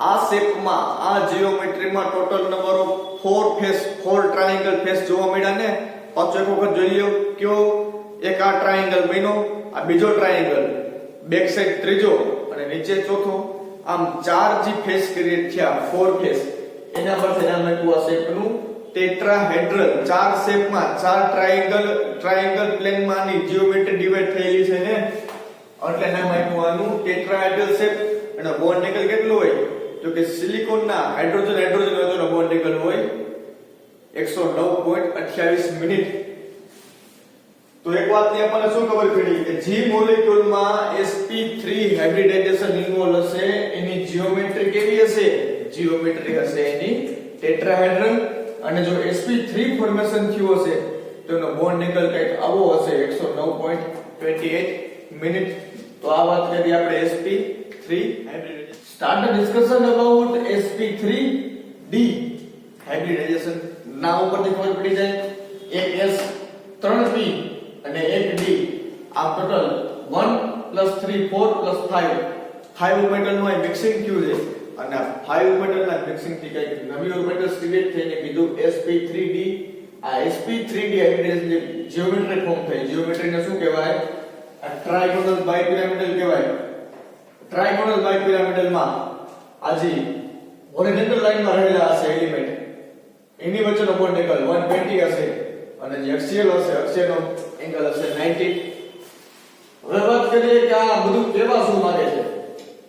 આ શેપમાં, આ જીઓમેટ્રીમાં total number of 4 face, 4 triangle face જોવા મળ્યા ને. પાછો એક વખત જોઈ લ્યો, કયો? એક આ ટ્રાયેંગલ બન્યો, આ બીજો ટ્રાયેંગલ, બેક સાઈડ ત્રીજો અને નીચે ચોથો. આમ ચાર જે ફેસ ક્રિએટ થયા, 4 ફેસ, એના પરથી નામ આપ્યું આ શેપનું ટેટ્રાહેડ્રલ. ચાર શેપમાં, ચાર ટ્રાયેંગલ પ્લેનમાંની જીઓમેટ્રી ડિવાઇડ થયેલી છે ને, એટલે નામ આપ્યું આનું ટેટ્રાહેડ્રલ શેપ. અને બોન્ડ એંગલ કેટલું હોય? તો કે સિલિકોનના હાઇડ્રોજન વચ્ચેનો બોન્ડ એંગલ હોય 109.28 મિનિટ. તો એક વાત ની આપણને શું ખબર પડી કે જે મોલેક્યુલમાં sp3 હાઇબ્રિડાઇઝેશન ઇન્વોલ્વ હશે એની જીઓમેટ્રી કેવી હશે? જીઓમેટ્રી હશે એની ટેટ્રાહેડ્રલ. અને જો sp3 ફોર્મેશન થયું હશે તો એનો બોન્ડ એંગલ કંઈક આવો હશે 109.28 મિનિટ. તો આ વાત કરી આપણે sp3 hybridisation. Start the discussion about sp3d hybridisation. નામ ઉપરથી ખબર પડી જાય, એક s 3p અને એક d. આ ટોટલ 1 + 3 4 + 5 ઓર્બિટલ નું મિક્સિંગ થયું છે. અને 5 ઓર્બિટલ ના મિક્સિંગ થી કઈ નવી ઓર્બિટલ ક્રિએટ થઈને કીધું sp3d. આ sp3d હાઇબ્રિડાઇઝેશન જીઓમેટ્રી ફોર્મ થઈ. જીઓમેટ્રી ને શું કહેવાય? આ ટ્રાયગોનલ બાયપિરામિડલ કહેવાય. ટ્રાયગોનલ બાયપિરામિડલ માં આજી હોરિઝોન્ટલ લાઈન માં રહેલા હશે એલિમેન્ટ, એની વચ્ચેનો બોન્ડ એંગલ 120 હશે અને જે એક્સિયલ હશે, એક્સિયલનો એંગલ હશે 90. હવે વાત કરીએ કે આ બધું કેવા શું માંગે છે?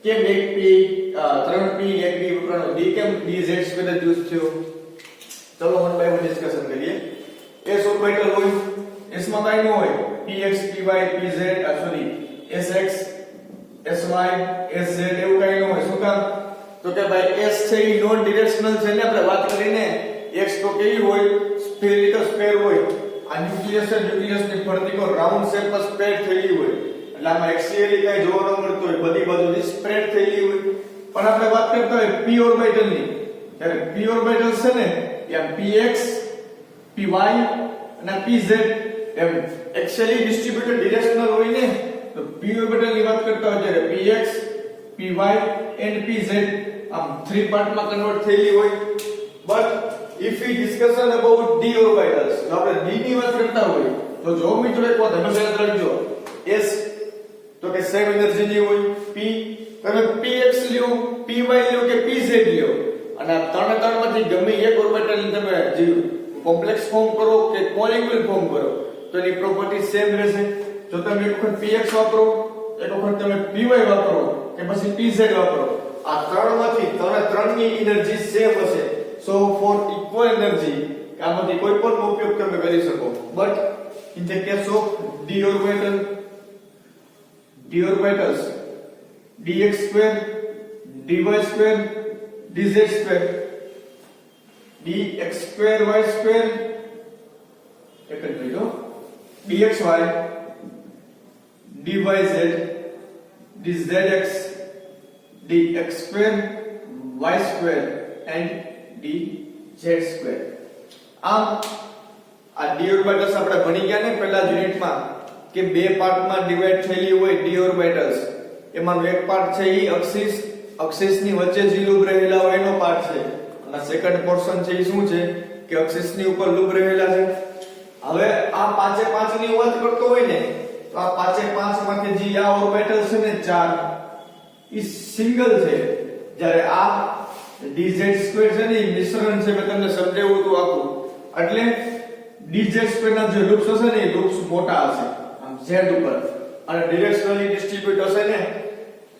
કેમ 1p 3p 1p ઉપરનો d કેમ dz2 યુઝ થયો? ચલો વન બાય વન ડિસ્કશન કરીએ. s ઓર્બિટલ હોય, s માં કાઈ ન હોય, px py pz sorry sx sy sz એવું કાઈ ન હોય. શું કામ? તો કે ભાઈ s છે ઈ નોન ડિરેક્શનલ છે ને. આપણે વાત કરીને x તો કેવી હોય? સ્ફેરિકલ સ્ફેર હોય. આ ન્યુક્લિયસ છે, ન્યુક્લિયસની ફરતી પર રાઉન્ડ શેપમાં સ્પ્રેડ થયેલી હોય, એટલે આમાં એક્સિયલી કઈ જોવા ન મળતું હોય, બધી બાજુથી સ્પ્રેડ થયેલી હોય. પણ આપણે વાત કરતા હોય p ઓર્બિટલની, ત્યારે p ઓર્બિટલ છે ને ત્યાં px py અને pz એમ એક્સિયલી ડિસ્ટ્રીબ્યુટેડ ડિરેક્શનલ હોય ને. તો p ઓર્બિટલની વાત કરતા હોય ત્યારે px py and pz આમ 3 પાર્ટમાં કન્વર્ટ થયેલી હોય. But if we discussion about d orbitals, જો આપણે d ની વાત કરતા હોય તો જો મિત્રો એક વાત હંમેશા યાદ રાખજો, s તો કે સેમ એનર્જી ની હોય, p તમે px લ્યો, py લ્યો કે pz લ્યો, અને આ ત્રણ માંથી ગમે એક ઓર્બિટલ તમે જે કોમ્પ્લેક્સ ફોર્મ કરો કે કોલિક્યુલ ફોર્મ કરો તો એની પ્રોપર્ટી સેમ રહેશે. જો તમે એક વખત px વાપરો, એક વખત તમે py વાપરો કે પછી pz વાપરો, આ ત્રણમાંથી ત્રણની એનર્જી સેમ હશે. So for equal energy આમાંથી કોઈ પણ ઉપયોગ તમે કરી શકો. But in the case of d orbitals dx2 dy2 dz2 dx2 y2 એક જ minute, dxy dyz dzx dx2 y2 and dz2. આમ આ d ઓર્બિટલ્સ આપણે ભણી ગયા ને પહેલા યુનિટમાં કે બે પાર્ટમાં ડિવાઇડ થયેલી હોય d ઓર્બિટલ્સ. એમાંનો એક પાર્ટ છે ઈ એક્સિસની વચ્ચે જે લૂપ રહેલા હોય એનો પાર્ટ છે, અને સેકન્ડ પોર્શન છે ઈ શું છે કે એક્સિસની ઉપર લૂપ રહેલા છે. હવે આ પાંચે પાંચ ની વાત કરતો હોય ને તો આ પાંચે પાંચ માંથી જે આ ઓર્બિટલ છે ને ચાર ઈ સિંગલ છે, જ્યારે આ dz2 છે ને ઈ મિશ્રણ છે. મેં તમને સમજાવ્યું હતું આખું. એટલે dz2 ના જે લૂપ્સ હશે ને એ લૂપ્સ મોટા હશે આમ z ઉપર, અને ડિરેક્શનલી ડિસ્ટ્રીબ્યુટ હશે ને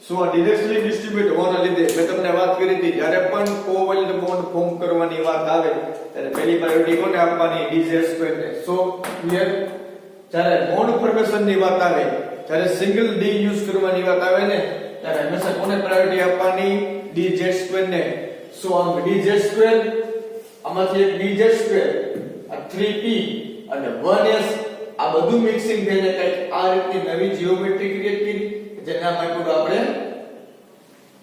સો આ ડિરેક્શનલી ડિસ્ટ્રીબ્યુટ હોવાના લીધે મેં તમને વાત કરી હતી જ્યારે પણ કોવેલન્ટ બોન્ડ ફોર્મ કરવાની વાત આવે ત્યારે પહેલી પ્રાયોરિટી કોને આપવાની dz2 ને સો ક્લિયર જ્યારે બોન્ડ ફોર્મેશન ની વાત આવે જ્યારે સિંગલ ડી યુઝ કરવાની વાત આવે ને ત્યારે હંમેશા કોને પ્રાયોરિટી આપવાની dz2 ને સો આમ dz2 આમાંથી એક dz2 આ 3p અને 1s આ બધું મિક્સિંગ થઈને કંઈક આ રીતની નવી જીઓમેટ્રી ક્રિએટ કરી જેનું નામ આપ્યું આપણે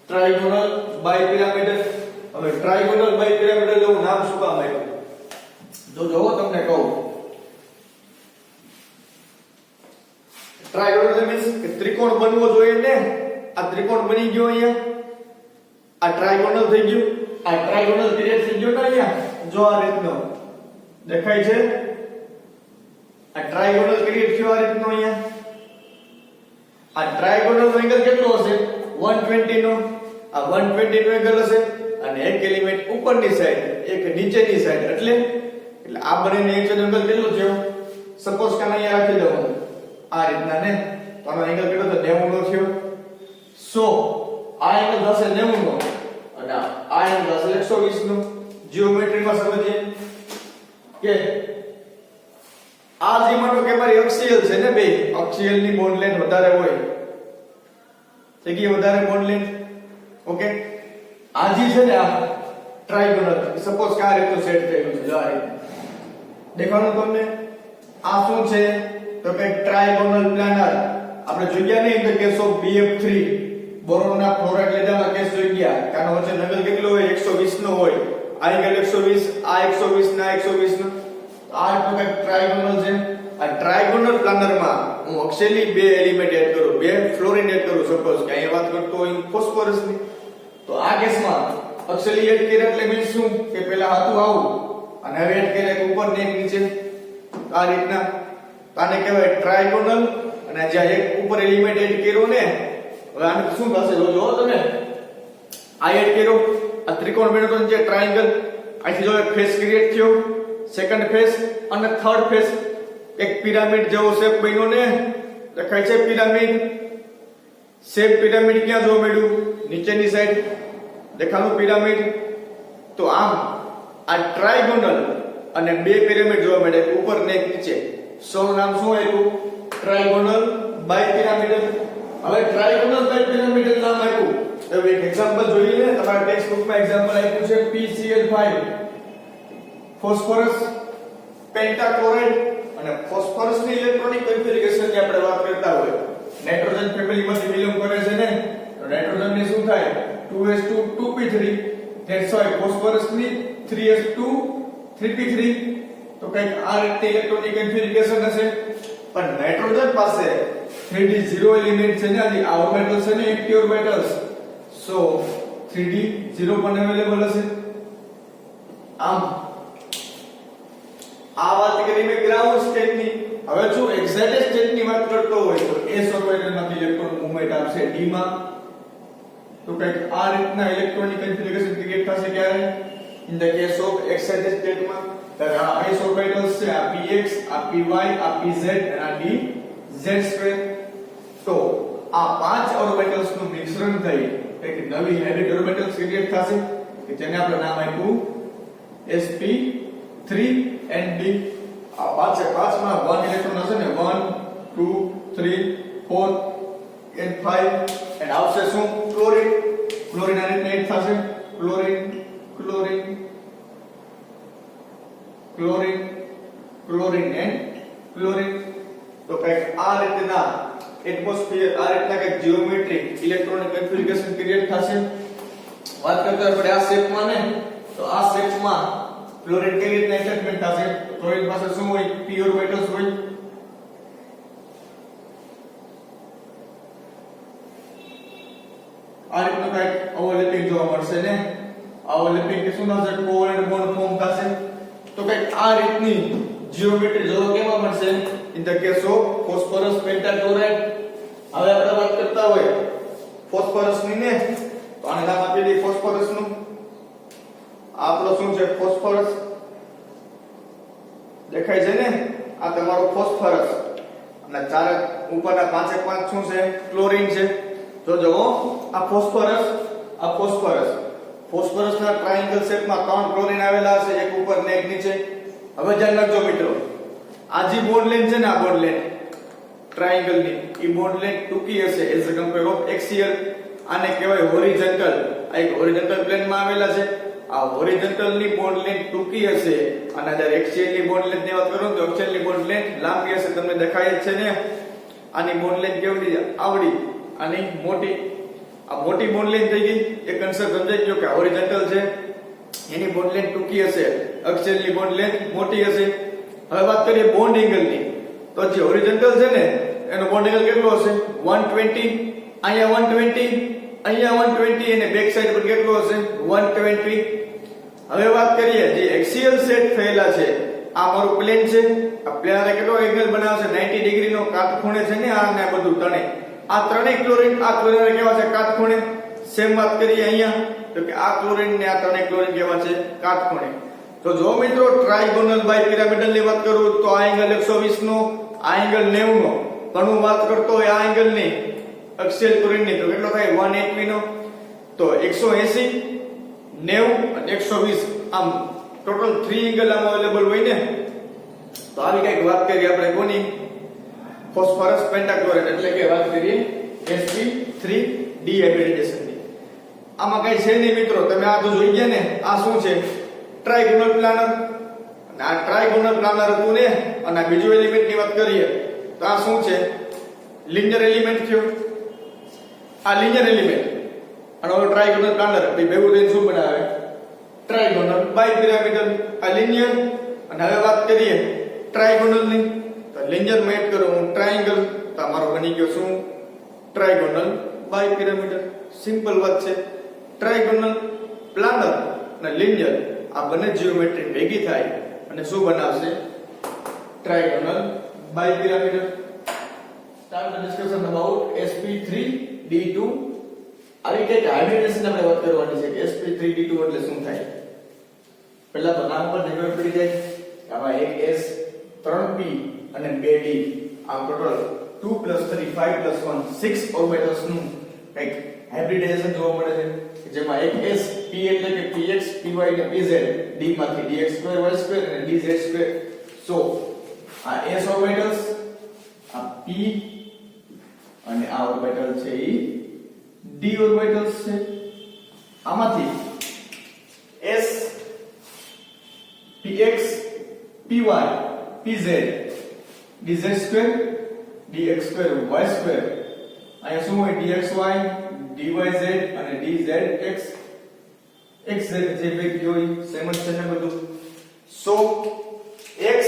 ટ્રાયગોનલ બાયપિરામિડલ હવે ટ્રાયગોનલ બાયપિરામિડલ એવું નામ શું કામ આપ્યું જો જોવો તમને કહું ટ્રાયગોનલ મીન્સ કે ત્રિકોણ બનવો જોઈએ ને આ ત્રિકોણ બની ગયો અહીંયા આ ટ્રાયગોનલ થઈ ગયું આ ટ્રાયગોનલ ક્રિએટ થઈ ગયો ને અહીંયા જો આ રીતનો દેખાય છે આ ટ્રાયગોનલ ક્રિએટ થયો આ રીતનો અહીંયા આ ટ્રાયગોનલ નો એંગલ કેટલો હશે 120 નો આ 120 નો એંગલ હશે અને એક એલિમેન્ટ ઉપરની સાઈડ એક નીચેની સાઈડ એટલે આ બંનેનો એંગલ કેટલો થયો સપોઝ કે અહીંયા રાખી દઉં આ રીતના ને તો આનો એંગલ કેટલો તો 90 નો થયો સો આ એંગલ થશે 90 નો અને આ એંગલ થશે 120 નો જીઓમેટ્રીમાં સમજીએ કે આ જે માનો કે મારી અક્ષીયલ છે ને બે અક્ષીયલ ની બોન્ડ લેન્થ વધારે હોય છે કે વધારે બોન્ડ લેન્થ ઓકે આ જે છે ને આ ટ્રાયગોનલ સપોઝ કે આ રીતનું સેટ થયેલું છે જો આ રીતે દેખાણું તમને આ શું છે તો કે ટ્રાયગોનલ પ્લાનર આપણે જોઈ ગયા નહીં તો કેસ ઓફ BF3 બોરોનના ફ્લોરાઇડ લીધામાં કેસ જોઈ ગયા કાનો વચ્ચે એંગલ કેટલો હોય 120 નો હોય આ એંગલ 120 આ 120 ના 120 નો આ તો કે ટ્રાયગોનલ છે આ ટ્રાયગોનલ પ્લાનરમાં હું અક્ષેલી બે એલિમેન્ટ એડ કરું બે ફ્લોરિન એડ કરું સપોઝ કે અહીંયા વાત કરતો હોય ફોસ્ફરસ ની તો આ કેસમાં અક્ષેલી એડ કરે એટલે મીન્સ શું કે પહેલા હતું આવું અને હવે એડ કરે ઉપર ને એક નીચે આ રીતના આને કહેવાય ટ્રાયગોનલ અને જ્યાં એક ઉપર એલિમેન્ટ એડ કર્યો ને હવે આને શું થશે જો તમે આ એડ કર્યો આ ત્રિકોણ બન્યો તો જે ટ્રાયેંગલ આથી જો એક ફેસ ક્રિએટ થયો સેકન્ડ ફેસ અને થર્ડ ફેસ એક પિરામિડ જેવો શેપ બન્યો ને દેખાય છે પિરામિડ શેપ પિરામિડ ક્યાં જોવા મળ્યું નીચેની સાઈડ દેખાણું પિરામિડ તો આમ આ ટ્રાયગોનલ અને બે પિરામિડ જોવા મળે ઉપર ને નીચે સો નામ શું આપ્યું ટ્રાયગોનલ બાયપિરામિડલ હવે ટ્રાયગોનલ બાયપિરામિડલ નામ આપ્યું હવે એક એક્ઝામ્પલ જોઈએ ને તમારા ટેક્સ્ટ બુકમાં એક્ઝામ્પલ આપ્યું છે PCl5 ફોસ્ફરસ પેન્ટાક્લોરાઇડ અને ફોસ્ફરસની ઇલેક્ટ્રોનિક કન્ફિગરેશન ની આપણે વાત કરતા હોય નાઇટ્રોજન ફેમિલીમાંથી બિલોંગ કરે છે ને તો નાઇટ્રોજન ની શું થાય 2s2 2p3 that's why ફોસ્ફરસની 3s2 3p3 તો કંઈક આ રીતે ઇલેક્ટ્રોનિક કન્ફિગરેશન હશે પણ નાઇટ્રોજન પાસે 3d0 એલિમેન્ટ છે ને આ ઓર્બિટલ્સ છે ને એમ્પ્ટી ઓર્બિટલ્સ સો 3d0 પણ અવેલેબલ હશે આમ આ વાત કરી મેં ગ્રાઉન્ડ સ્ટેટ ની હવે જો એક્ઝેક્ટ સ્ટેટ ની વાત કરતો હોય તો s ઓર્બિટલ માંથી ઇલેક્ટ્રોન મૂવમેન્ટ આવશે d માં તો કંઈક આ રીતના ઇલેક્ટ્રોનિક કન્ફિગરેશન ક્રિએટ થશે ક્યારે in the case of exact state માં ત્યારે આ s ઓર્બિટલ્સ છે આ px આ py આ pz અને આ dz2 તો આ પાંચ ઓર્બિટલ્સ નું મિશ્રણ થઈ એક નવી હેવિટ ઓર્બિટલ્સ ક્રિએટ થશે કે જેને આપણે નામ આપ્યું sp3 and d આ પાંચમાં 1 ઇલેક્ટ્રોન હશે ને 1 2 3 4 and 5 and આવશે શું ક્લોરીન ક્લોરીન આ રીતે એડ થશે chlorine chlorine chlorine chlorine and chlorine તો કંઈક આ રીતના એટમોસ્ફિયર આ રીતના કંઈક જીઓમેટ્રી ઇલેક્ટ્રોનિક કન્ફિગરેશન ક્રિએટ થશે વાત કરતા આપણે આ શેપમાં ને તો આ શેપમાં ક્લોરીન કેવી રીતના એટેચમેન્ટ થશે ક્લોરીન પાસે શું હોય p ઓર્બિટલ્સ હોય આ રીતનું કંઈક ઓવરલેપિંગ જોવા મળશે ને ઓવરલેપિંગ કે શું થશે કોવેલેન્ટ બોન્ડ ફોર્મ થશે તો કંઈક આ રીતની જીઓમેટ્રી જોવા કેવા મળશે in the case of phosphorus pentachloride હવે આપણે વાત કરતા હોય ફોસ્ફરસ ની ને તો આને નામ આપી દઈએ ફોસ્ફરસ નું આપણો શું છે ફોસ્ફરસ દેખાય છે ને આ તમારો ફોસ્ફરસ અને ચાર ઉપરના પાંચે પાંચ શું છે ક્લોરીન છે તો જો આ ફોસ્ફરસના ટ્રાયેંગલ શેપમાં 3 ક્લોરીન આવેલા છે, એક ઉપર ને એક નીચે. હવે ધ્યાન રાખજો મિત્રો, આ જે બોન્ડ લેન્થ છે ને, આ બોન્ડ લેન્થ ટ્રાયેંગલ ની ઈ બોન્ડ લેન્થ ટૂંકી હશે as a compare of axial. આને કહેવાય હોરિઝોન્ટલ. આ એક હોરિઝોન્ટલ પ્લેન માં આવેલા છે. આ હોરિઝોન્ટલ ની બોન્ડ લેન્થ ટૂંકી હશે અને જ્યારે એક્સિયલ ની બોન્ડ લેન્થ ની વાત કરું તો એક્સિયલ ની બોન્ડ લેન્થ લાંબી હશે. તમને દેખાય જ છે ને, આની બોન્ડ લેન્થ કેવડી આવડી, આની મોટી. આ મોટી બોન્ડ લેન્થ થઈ ગઈ. એક કન્સેપ્ટ સમજાઈ ગયો કે હોરિઝોન્ટલ છે એની બોન્ડ લેન્થ ટૂંકી હશે, એક્સિયલ ની બોન્ડ લેન્થ મોટી હશે. હવે વાત કરીએ બોન્ડ એંગલ ની, તો જે હોરિઝોન્ટલ છે ને એનો બોન્ડ એંગલ કેટલો હશે? 120. અહીંયા 120, અહીંયા 120 અને બેક સાઈડ પર કેટલો હશે? 120. હવે વાત કરીએ જે એક્સિયલ સેટ થયેલા છે, આ મારું પ્લેન છે. આ પ્લેન કેટલો એંગલ બનાવશે? 90 ડિગ્રી નો કાટખૂણે છે ને, આ ને બધું ત્રણે. આ ત્રણેય ક્લોરીન આ ક્લોરીન કેવા છે? કાટખૂણે. સેમ વાત કરીએ અહીંયા તો કે આ ક્લોરીન ને આ ત્રણેય ક્લોરીન કેવા છે? કાટખૂણે. તો જો મિત્રો ટ્રાયગોનલ બાયપિરામિડલ ની વાત કરું તો આ એંગલ 120 નો, આ એંગલ 90 નો. પણ હું વાત કરતો હોય આ એંગલ ની એક્સિયલ ક્લોરીન ની તો કેટલો થાય? 180 નો. તો 180, 90 અને 120 આમ ટોટલ 3 એંગલ આમાં અવેલેબલ હોય ને. તો આવી કઈક વાત કરીએ આપણે કોની? ફોસ્ફરસ પેન્ટાક્લોરાઇડ એટલે કે વાત કરીએ sp3 ડિહાઇડ્રેશન ની. આમાં કઈ છે નહીં મિત્રો, તમે આ તો જોઈ ગયા ને. આ શું છે? ટ્રાયગોનલ પ્લાનર. આ ટ્રાયગોનલ પ્લાનર હતું ને, અને બીજું એલિમેન્ટ ની વાત કરીએ તો આ શું છે? લિનિયર એલિમેન્ટ થયો. આ લિનિયર એલિમેન્ટ અને ટ્રાયગોનલ પ્લાનર બે ભેગું થઈને શું બનાવે? ટ્રાયગોનલ બાયપિરામિડલ. આ લિનિયર. અને હવે વાત કરીએ ટ્રાયગોનલ ની, તો લિનિયર માં એડ કરું હું ટ્રાયેંગલ, તો અમારો બની ગયો શું? ટ્રાયગોનલ બાયપિરામિડલ. સિમ્પલ વાત છે. ટ્રાયગોનલ પ્લાનર અને લિનિયર આ બંને જીઓમેટ્રી ભેગી થાય અને શું બનાવશે? ટ્રાયગોનલ બાયપિરામિડલ. Start the discussion about sp3d2. આવી કઈક હાઇબ્રિડેશન આપણે વાત કરવાની છે કે sp3d2 એટલે શું થાય. પહેલા તો નામ પર ખબર પડી જાય. આમાં એક s 3p અને 2d આમ ટોટલ 2 + 3 5 + 1 6 ઓર્બિટલ્સ નું કઈક હાઇબ્રિડાઇઝેશન જોવા મળે છે, જેમાં એક s p એટલે કે px py અને pz, d માંથી dx2 y2 અને dz2. સો આ s ઓર્બિટલ્સ, આ p અને આ ઓર્બિટલ છે ઈ d ઓર્બિટલ્સ છે. આમાંથી s px py pz dz2 dx2 y2, અહીંયા શું હોય? dxy dyz અને dzx xz જે બે હોય સેમ જ છે ને બધું. સો x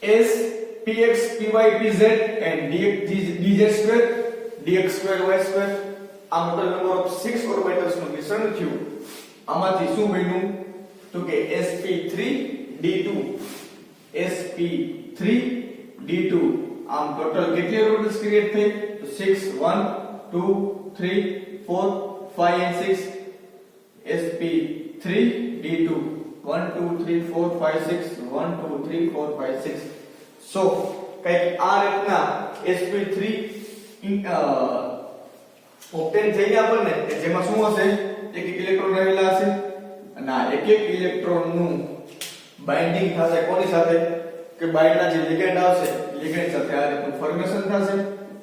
s px py pz and dz2 dx2 y2 આ ટોટલ નંબર ઓફ 6 ઓર્બિટલ્સ નું મિશ્રણ થયું. આમાંથી શું બન્યું? તો કે sp3d2 sp3d2 આમ ટોટલ કેટલી ઓર્બિટલ્સ ક્રિએટ થઈ? તો 6 1 2 3 4 5 and 6 sp3d2 1 2 3 4 5 6 1 2 3 4 5 6. સો કઈક આ રીતના sp3 ઓબ્ટેન થઈને આપણને કે જેમાં શું હશે? એક એક ઇલેક્ટ્રોન રહેલા હશે અને આ એક એક ઇલેક્ટ્રોન નું બાઇન્ડિંગ થશે કોની સાથે? કે બાઇન્ડના જે લિગેન્ડ આવશે, લિગેન્ડ સાથે આ રીતનું ફોર્મેશન થશે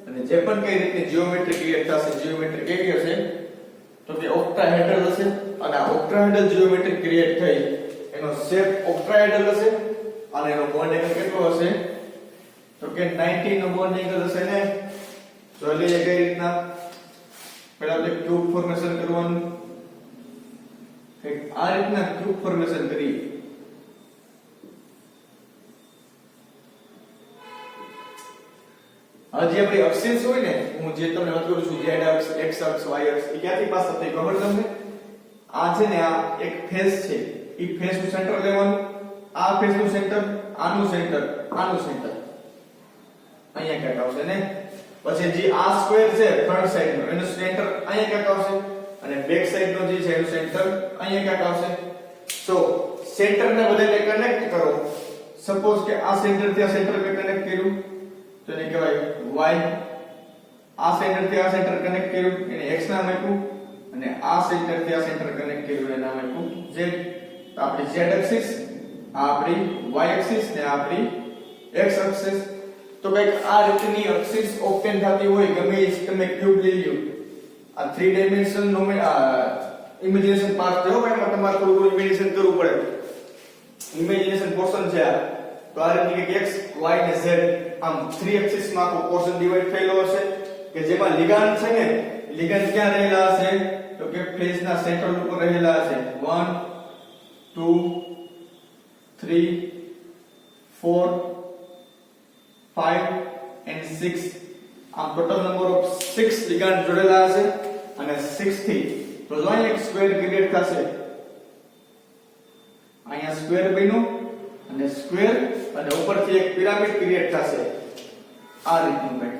અને જે પણ કઈ રીતની જીઓમેટ્રી ક્રિએટ થશે, જીઓમેટ્રી કેવી હશે? તો કે ઓક્ટાહેડ્રલ હશે. અને આ ઓક્ટાહેડ્રલ જીઓમેટ્રી ક્રિએટ થઈ એનો શેપ ઓક્ટાહેડ્રલ હશે અને એનો બોન્ડ એંગલ કેટલો હશે? તો કે 90 નો બોન્ડ એંગલ હશે ને. તો લઈએ કઈ રીતના? પહેલા આપણે ક્યુબ ફોર્મેશન કરવાનું. આ રીતના ક્યુબ ફોર્મેશન કરી હજી આપણી એક્સિસ હોય ને, હું જે તમને વાત કરું છું z અક્ષ x અક્ષ y અક્ષ, એ ક્યાંથી પાસ થતી ખબર તમને? આ છે ને, આ એક ફેસ છે, એ ફેસ નું સેન્ટર લેવાનું. આ ફેસ નું સેન્ટર, આનું સેન્ટર, આનું સેન્ટર અહીંયા ક્યાંક આવશે ને. પછી જે આ સ્ક્વેર છે ફ્રન્ટ સાઈડ નો, એનું સેન્ટર અહીંયા ક્યાંક આવશે અને બેક સાઈડ નો જે છે એનું સેન્ટર અહીંયા ક્યાંક આવશે. સો સેન્ટર ને બધાને કનેક્ટ કરો. સપોઝ કે આ સેન્ટર થી આ સેન્ટર ને કનેક્ટ કર્યું તો એને કહેવાય y. આ સેન્ટર થી આ સેન્ટર કનેક્ટ કર્યું એને x નામ આપ્યું અને આ સેન્ટર થી આ સેન્ટર કનેક્ટ કર્યું એનું નામ આપ્યું z. તો આપણી z એક્સિસ, આ આપણી y એક્સિસ ને આપણી x એક્સિસ. તો કઈક આ રીતની એક્સિસ ઓપ્ટેન થતી હોય ગમે એ તમે ક્યુબ લઈ લ્યો. આ 3 ડાયમેન્શન ઇમેજિનેશન પાર્ટ છે ભાઈ, એમાં તમારે થોડું ઇમેજિનેશન કરવું પડે. ઇમેજિનેશન પોર્શન છે આ. તો આ રીતે કે x y ને z આમ 3 એક્સિસ માં આખો પોર્શન ડિવાઈડ થયેલો હશે કે જેમાં લિગાન્ડ છે ને લિગાન્ડ ક્યાં રહેલા હશે તો કે ફેસ ના સેન્ટર ઉપર રહેલા હશે. 1 2 3 4 5 and 6. આમ ટોટલ નંબર ઓફ 6 લિગાન્ડ જોડેલા હશે અને 6 થી તો જો અહીં એક સ્ક્વેર ક્રિએટ થશે. અહીંયા સ્ક્વેર બન્યો અને સ્ક્વેર અને ઉપરથી એક પિરામિડ ક્રિએટ થશે આ રીતનું કંઈક.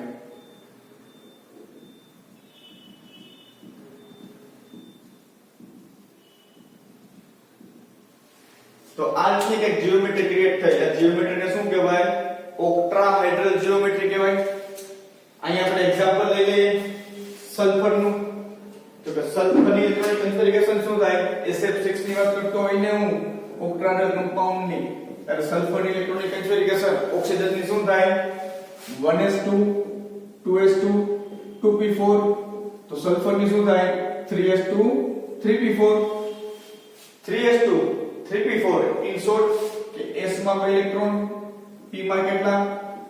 તો આ રીતની કંઈક જીઓમેટ્રી ક્રિએટ થઈ. આ જીઓમેટ્રીને શું કહેવાય? ઓક્ટાહેડ્રલ જીઓમેટ્રી કહેવાય. અહીંયા આપણે એક્ઝામ્પલ લઈ લઈએ સલ્ફરનું. તો કે સલ્ફરની ઇલેક્ટ્રોનિક કન્ફિગરેશન શું થાય? SF6 ની વાત કરતો હોય ને હું ઓક્ટાહેડ્રલ કમ્પાઉન્ડ ની, ત્યારે સલ્ફરની ઇલેક્ટ્રોનિક કન્ફિગરેશન ઓક્સિજનની શું થાય? 1s2 2s2 2p4. તો સલ્ફરની શું થાય? 3s2 3p4 3s2 3p4. In short કે s માં બે ઇલેક્ટ્રોન, p માં કેટલા?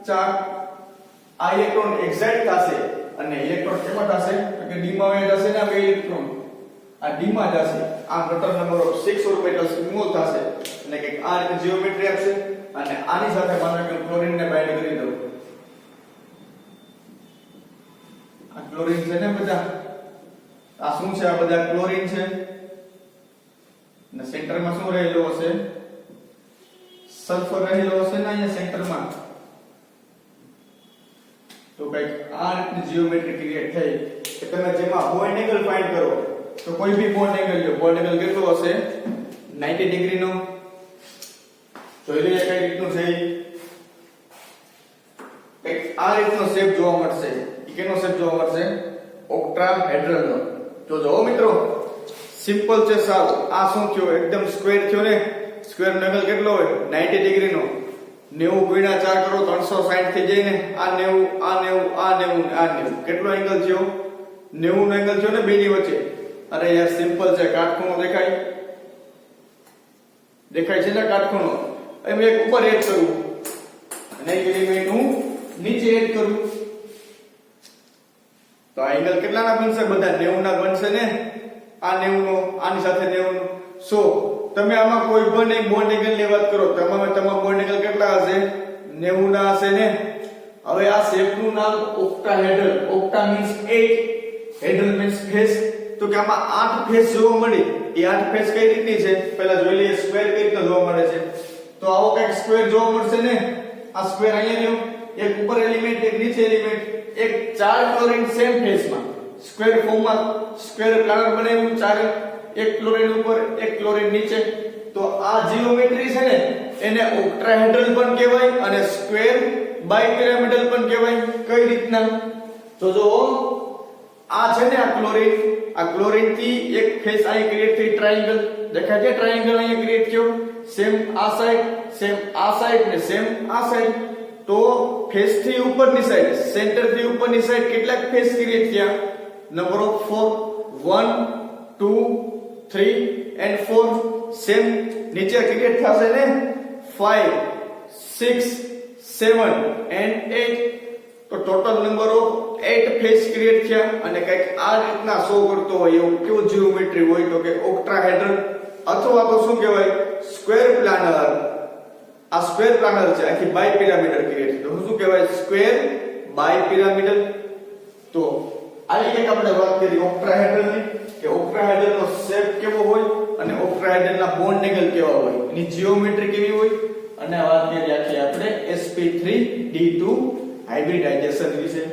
4. આ ઇલેક્ટ્રોન એક્સાઇટ થશે અને ઇલેક્ટ્રોન કેમાં થશે તો કે d માં વહી જશે ને બે ઇલેક્ટ્રોન આ d માં જશે. આ total number of 6 orbitals remove થશે અને કે આ રીતે જીઓમેટ્રી આપશે. અને આની સાથે માનો કે ક્લોરીન ને બાઇન્ડ કરી દઉં. આ ક્લોરીન છે ને બધા, આ શું છે? આ બધા ક્લોરીન છે અને સેન્ટરમાં શું રહેલો હશે? સલ્ફર રહેલો હશે ને અહીંયા સેન્ટરમાં. તો કઈક આ રીતની જીઓમેટ્રી ક્રિએટ થઈ કે તમે જેમાં બોન્ડ એંગલ ફાઇન્ડ કરો તો કોઈ બી બોન્ડ એંગલ લો. બોન્ડ એંગલ કેટલો હશે? 90 ડિગ્રી નો. જોઈ લઈએ કઈ રીતનું છે. કઈક આ રીતનો શેપ જોવા મળશે. ઈ કેનો શેપ જોવા મળશે? ઓક્ટાહેડ્રલ નો. તો જો મિત્રો સિમ્પલ છે સાવ. આ શું થયો? એકદમ સ્ક્વેર થયો ને. સ્ક્વેર નો એંગલ કેટલો હોય? 90 ડિગ્રી નો. 90 ગુણ્યા 4 કરો 360 થઈ જાય ને. આ 90 આ 90 આ 90 આ 90 કેટલો એંગલ થયો? 90 નો એંગલ થયો ને બેની વચ્ચે. અરે યાર સિમ્પલ છે. કાટખૂણો દેખાય? દેખાય છે ને કાટખૂણો? એમ એક ઉપર એડ કરું અને એક એલિમેન્ટ હું નીચે એડ કરું તો આ એંગલ કેટલાના બનશે? બધા 90 ના બનશે ને. આ 90 નો આની સાથે 90 નો. સો તમે આમાં કોઈ પણ બોન્ડ એંગલ ની વાત કરો તો આમાં તમારા બોન્ડ એંગલ કેટલા હશે? 90 ના હશે ને. હવે આ શેપ નું નામ ઓક્ટાહેડ્રલ. Octa means 8, હેડ્રલ means face. તો કે આમાં 8 ફેસ જોવા મળે. એ 8 ફેસ કઈ રીતની છે પહેલા જોઈ લઈએ. સ્ક્વેર કઈ રીતે જોવા મળે છે? તો આવો કઈક સ્ક્વેર જોવા મળશે ને. આ સ્ક્વેર અહીંયા લ્યો, એક ઉપર એલિમેન્ટ એક નીચે એલિમેન્ટ, એક 4 ક્લોરીન સેમ ફેસમાં સ્ક્વેર ફોર્મમાં સ્ક્વેર પ્લાનર બનાવ્યું. 4 એક ક્લોરીન ઉપર એક ક્લોરીન નીચે. તો આ જીઓમેટ્રી છે ને એને ઓક્ટાહેડ્રલ પણ કહેવાય અને સ્ક્વેર બાયપિરામિડલ પણ કહેવાય. કઈ રીતના? તો જો આ છે ને આ ક્લોરીન થી એક ફેસ અહીં ક્રિએટ થઈ ટ્રાયેંગલ. દેખાય છે ટ્રાયેંગલ અહીં ક્રિએટ થયો. સેમ આ સાઈડ, સેમ આ સાઈડ ને સેમ આ સાઈડ. તો ફેસ થી ઉપરની સાઈડ, સેન્ટર થી ઉપરની સાઈડ કેટલાક ફેસ ક્રિએટ થયા? Number of 4. 1 2 3 and 4. સેમ નીચે ક્રિએટ થશે ને 5 6 7 and 8. તો total number of 8 face create થયા અને કઈક આ રીતના શો કરતો હોય એવું કેવું જીઓમેટ્રી હોય તો કે ઓક્ટાહેડ્રલ અથવા તો શું કહેવાય? Square planar. આ સ્ક્વેર પ્લાનર છે. આખી બાયપિરામિડલ ક્રિએટ તો શું કહેવાય? Square bipyramidal. તો આવી એક આપણે વાત કરી ઓક્ટાહેડ્રલની કે ઓક્ટાહેડ્રલનો શેપ કેવો હોય અને ઓક્ટાહેડ્રલના બોન્ડ એંગલ કેવા હોય, એની જીઓમેટ્રી કેવી હોય અને વાત કરી આખી આપણે sp3d2 હાઇબ્રિડાઇઝેશન વિશે.